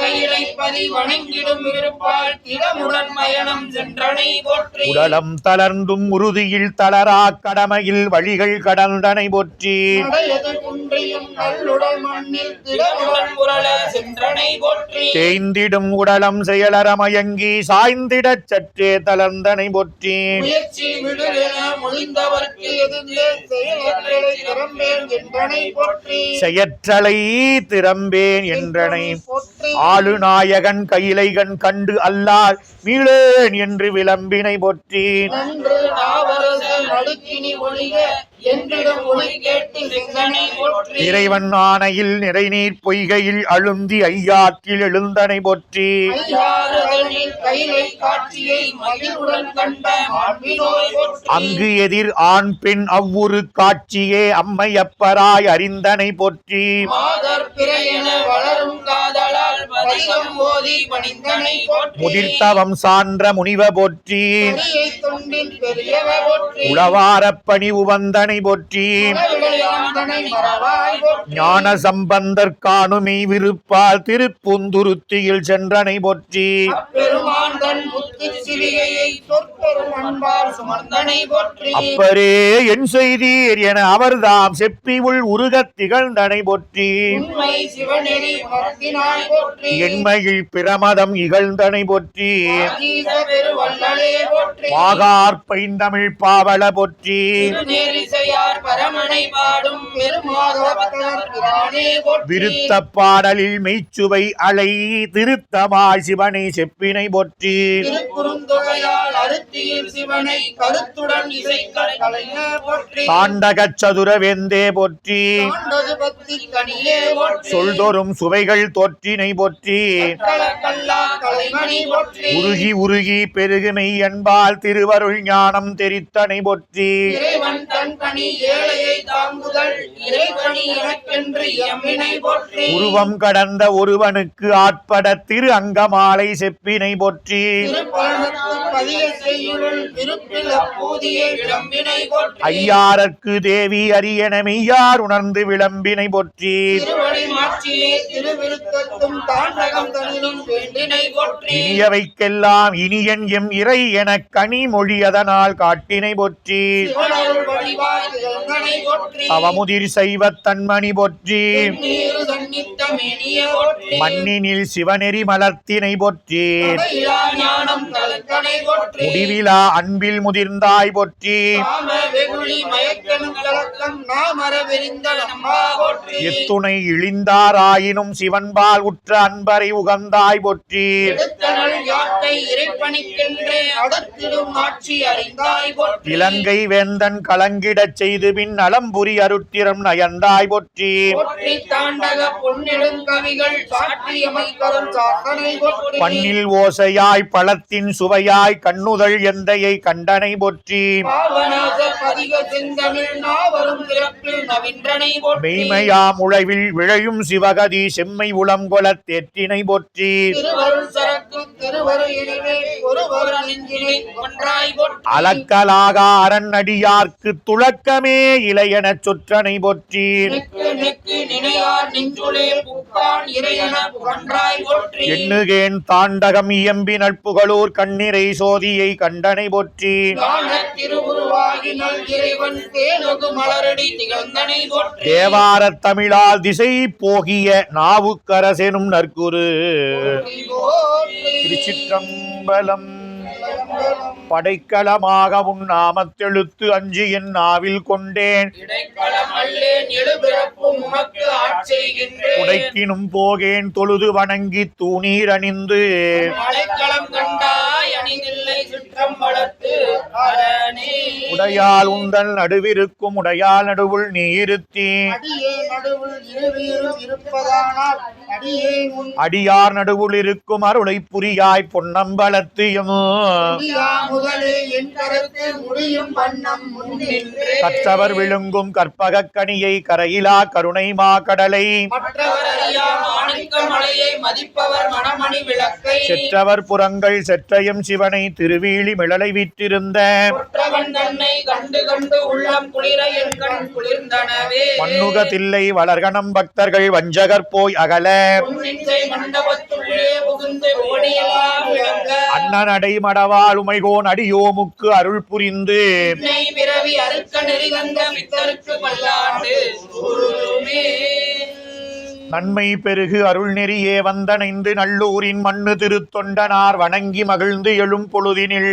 கையிலை பதி வணங்கிடும் இருப்பால் திடமுடன் மயணம் சென்றனை போற்றி. உடலம் தளர்ந்தும் உறுதியில் தளரா கடமையில் வழிகள் கடந்தனை போற்றி. நடையது குன்றியும் நல்லுடல் மண்ணில் திடமுடன் புரள சென்றனை போற்றி. தேய்ந்திடும் உடலம் செயலறமயங்கி சாய்ந்திடச் சற்றே தளர்ந்தனை போற்றி. முயற்சி விடுவென மொழிந்தவர்க்கு எதிர்ந்து செயலற்றலை திறம்பேன் என்றனை போற்றி. செயற்றலை திறம்பேன் என்றனை போற்றி. ஆளுநாயகன் கையிலைகன் கண்டு அல்லால் மீளேன் என்று விளம்பினை போற்றி. நன்று நாவரசு நடுக்கினி ஒழிக என்றிடம் ஒளி கேட்டு செங்கனை போற்றி. இறைவன் ஆணையில் நிறைநீர் பொய்கையில் அழுந்தி ஐயாற்றில் எழுந்தனை போற்றி. ஐயாறு அருளில் கைலை காட்சியை மகிழ்வுடன் கண்ட மாண்பினோய் போற்றி. அங்கு எதிர் ஆண் பெண் அவ்வுரு காட்சியே அம்மையப்பராய் அறிந்தனை போற்றி. மாதர் பிறையென வளரும் காதலால் பதிகம் ஓதி பணிந்தனை போற்றி. முதிர்த்தவம் சான்ற முனிவ போற்றி. பெரிய தொண்டின் பெரியவ போற்றி. உளவாரப் பணி உவந்தனை போற்றி. உலகிளையாந்தனை மறவாய் போற்றி. ஞான சம்பந்தர் காணுமை விருப்பால் திருப்புந்துருத்தியில் சென்றனை போற்றி. அப்பெருமான் தன் புத்தி சிவிகையை சொற்பெரும் அன்பால் சுமந்தனை போற்றி. அப்பரே என் செய்தீர் என அவர்தாம் செப்பி உள் உருகத் திகழ்ந்தனை போற்றி. உண்மை சிவநெறி உணர்த்தினாய் போற்றி. எண்மையில் பிரமதம் இகழ்ந்தனை போற்றி. ஆகீச பெருவள்ளலே போற்றி. பாகார் பைந்தமிழ் பாவல போற்றி. திருநேரிசையார் பரமனை பாடும் பெருமாதவத்தர் பிரானே போற்றி. விருத்த பாடலில் மெய்ச்சுவை அலை திருத்தமாய் சிவனை செப்பினை போற்றி. திருக்குறுந்தொகையால் அருத்தியில் சிவனை கருத்துடன் இசைக்க கலைஞ போற்றி. தாண்டகச் சதுர வேந்தே போற்றி. ஆண்டது பக்தி கனியே போற்றி. சொல்தொறும் சுவைகள் தோற்றினை போற்றி. கலக்கல்லா கலைமணி போற்றி. உருகி உருகி பெருகுமை என்பால் திருவருள் ஞானம் தெரித்தனை போற்றி. இறைவன் தன் பணி ஏழையை தாங்குதல் இறைவனி எனக்கென்று எம்மினை போற்றி. உருவம் கடந்த ஒருவனுக்கு ஆட்பட திரு அங்கமாலை செப்பினை போற்றி. திருப்பழனத்து பதிய செய்யுள் விருப்பில் அப்பூதியை விளம்பினை போற்றி. ஐயாரற்கு தேவி அரியன மெய்யார் உணர்ந்து விளம்பினை போற்றி. திருவடி மாட்சியே திருவிருத்தத்தும் தாண்டகம் தனிலும் வேண்டினை போற்றி. இனியவைக்கெல்லாம் இனியன் எம் இறை எனக் கனி மொழியதனால் காட்டினை போற்றி. சிவனருள் வடிவாய் திகழ்ந்தனை போற்றி. அவமுதிர் செய்வத் தன்மணி போற்றி. நீரு சந்நித்த மேனிய போற்றி. மண்ணினில் சிவநெறி மலர்த்தினை போற்றி. தடையிலா ஞானம் தலக்கனை போற்றி முடிவிலா அன்பில் முதிர்ந்தாய் போற்றி காம வெகுளி மயக்கம் கலக்கம் நாமர விரிந்த நம்மா போற்றி எத்துணை இழிந்தாராயினும் சிவன்பால் உற்ற அன்பரை உகந்தாய் போற்றி எடுத்தனள் யாக்கை இறைப்பணிக்கென்றே அடுத்திடும் ஆட்சி அறிந்தாய் போற்றி இலங்கை வேந்தன் கலங்கிடச் செய்து பின் நலம்புரி அருட்டிரம் நயந்தாய் போற்றி போற்றி தாண்டக பொன்னெடுங்கவிகள் சாற்றியமை கரும் சாத்தனை போற்றி பண்ணில் ஓசையாய் பழத்தின் சுவையாய் கண்ணுதல் எந்தையை கண்டனை போற்றி பாவநாச பதிக செந்தமிழ் நாவரும் சிறப்பில் நவின்றனை போற்றி மெய்மையாம் உழைவில் விழையும் சிவகதி செம்மை உளங்கொலத் தேற்றினை போற்றி திருவருள் சரக்கு திருவரு இனிமே ஒருவர் நெஞ்சினை ஒன்றாய் போற்றி அளக்கலாக அரண்அடியார்க்கு துளக்கமே இளையனச் சொற்றனை போற்றி நெக்கு நெக்கு நினையார் நெஞ்சுளே புக்கான் இறையன புகன்றாய் போற்றி எண்ணுகேன் தாண்டகம் இயம்பி நட்புகளூர் கண்ணிரை சோதியை கண்டனை போற்றி காணத் திருவுருவாகி நல் இறைவன் தேனொகு மலரடி திகழ்ந்தனை போற்றி தேவாரத் தமிழால் திசை போகிய நாவுக்கரசெனும் நற்குரு போற்றி திருச்சிற்றம்பலம். படைக்கலமாக உன் நாமத்தெழுத்து அஞ்சு என் நாவில் கொண்டேன் இடைக்களம் அல்லேன் எழுபிறப்பும் உமக்கு ஆட்செய்கின்றேன் உடைக்கினும் போகேன் தொழுது வணங்கி தூணீர் அணிந்து மலைக்களம் கண்டாய் அணிதில்லை சுற்றம் வளர்த்து அரணே உடையால் உந்தன் நடுவிருக்கும் உடையால் நடுவுள் நீ இருத்தி அடியே நடுவில் இருவீரும் இருப்பதானால் அடியே உன் அடியார் நடுவுள் இருக்கும் அருளை புரியாய் பொன்னம்பலத்தையும் முதலே என் கருத்து முடியும் வண்ணம் முன்னின்று கற்றவர் விழுங்கும் கற்பகக் கனியை கரையிலா கருணை மாக்கடலை மற்றவர் அறியா மாணிக்க மலையை மதிப்பவர் மணமணி விளக்கை செற்றவர் புறங்கள் செற்றையும் சிவனை திருவீழி மிளலை விற்றிருந்த கொற்றவன் தன்னை கண்டு கண்டு உள்ளம் குளிர என் கண் குளிர்ந்தனவே மண்ணுகதில்லை வளர்கணம் பக்தர்கள் வஞ்சகர் போய் அகல பொன்னின்சை மண்டபத்துள்ளே புகுந்து ஓடியெல்லாம் விளங்க அண்ணனடை மடவாள் உமைகோன் அடியோமுக்கு அருள் புரிந்து என்னை பிறவி அறுக்க நெறிகந்த மித்தருக்கு பல்லாண்டு கூறுமே. நன்மை பெருகு அருள் நெறியே வந்தணைந்து நல்லூரின் மண்ணு திருத்தொண்டனார் வணங்கி மகிழ்ந்து எழும் பொழுதினில்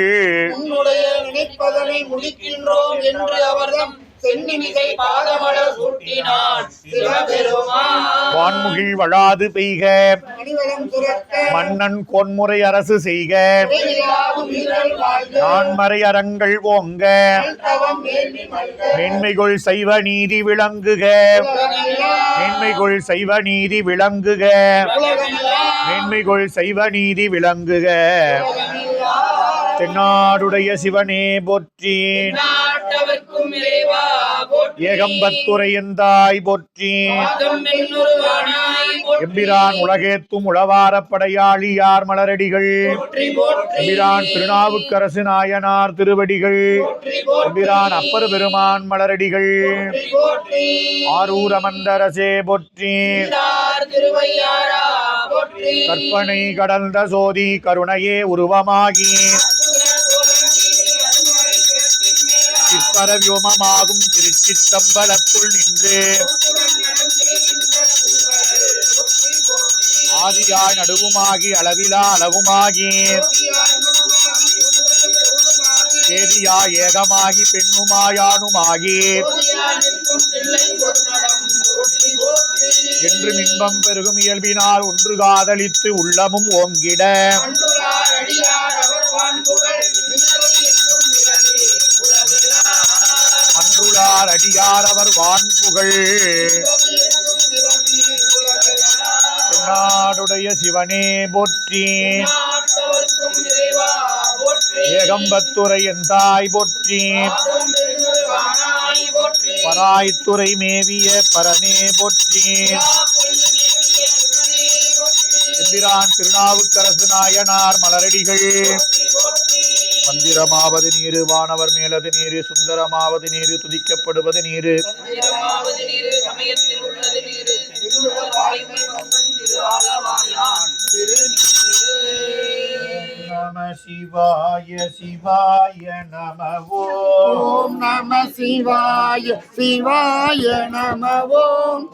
உன்னுடைய நினைப்பதனை முடிக்கின்றோம் என்று அவர்தம் சென்னிமிசை பாதமலர் சூட்டினான் சிவபெருமான் வான்முகில் வளாது பெய்க மணிவளம் சுரக்க மன்னன் கொன்முறை அரசு செய்க உலகிலாகும் வீரல் வாழ்க நான்மறை அறங்கள் ஓங்க தவம் வேள்வி மல்க மேன்மைகொள் சைவ நீதி விளங்குக மேன்மைகொள் சைவ நீதி விளங்குக மேன்மைகொள் சைவ நீதி விளங்குக தென்னாடுடைய சிவனே போற்றி நாட்டவர்க்கும் இறைவா போற்றி ஏகம்பத்துரை எந்தாய் போற்றி பாகம் மென்னுருவானாய் போற்றி எம்பிரான் உலகேத்தும் உளவாரப் படையாளியார் மலரடிகள் போற்றி போற்றி எம்பிரான் திருநாவுக்கரசு நாயனார் திருவடிகள் போற்றி போற்றி எம்பிரான் அப்பர் பெருமான் மலரடிகள் போற்றி ஆரூர் அமர்ந்தரசே போற்றி தார் திருவையாரா போற்றி கற்பனை கடந்த சோதி கருணையே உருவமாகி சிற்பரவியோமமாகும் திருச்சிற்றம்பலத்துள் நின்று ஆதியாய் நடுவுமாகி அளவிலா அளவுமாகி ஏதியா ஏகமாகி பெண்ணுமாயானுமாகி என்று இன்பம் பெருகும் இயல்பினால் ஒன்று காதலித்து உள்ளமும் ஓங்கிட அன்றுளார் அடியார் அவர் வான்புகள் தென்னாடுடைய சிவனே போற்றி ஏகம்பத்துரை எந்தாய் போற்றி பராய்த்துறை மேவிய பரனே போற்றி எம்பிரான் திருநாவுக்கரசு நாயனார் மலரடிகள் மந்திரமாவது நீரு வானவர் மேலது நீரு சுந்தரமாவது நீரு துதிக்கப்படுவது நீரு சமயத்தில் உள்ளது நீரு திரு ஆலவாயான் நம சிவாய சிவாய நம ஓம் நம சிவாய சிவாய நம ஓம்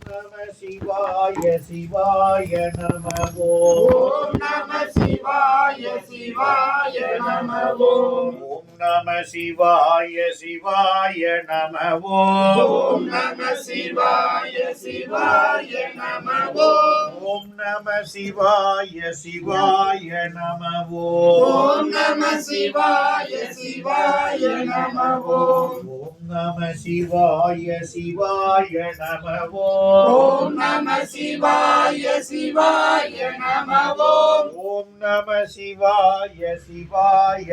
நம சிவாய சிவாய நம ஓம் நம சிவாய சிவாய நம ஓம் ஓம் நம சிவாய சிவாய நம ஓம் நம சிவாய சிவாய நம ஓம் ஓம் நம சிவாய சிவாய நம ஓம் நம சிவாய சிவாய நம ஓம் ஓம் நம சிவாய சிவாய நம ஓம் நம சிவாய சிவாய நம ஓம் ஓம் நம சிவாய சிவாய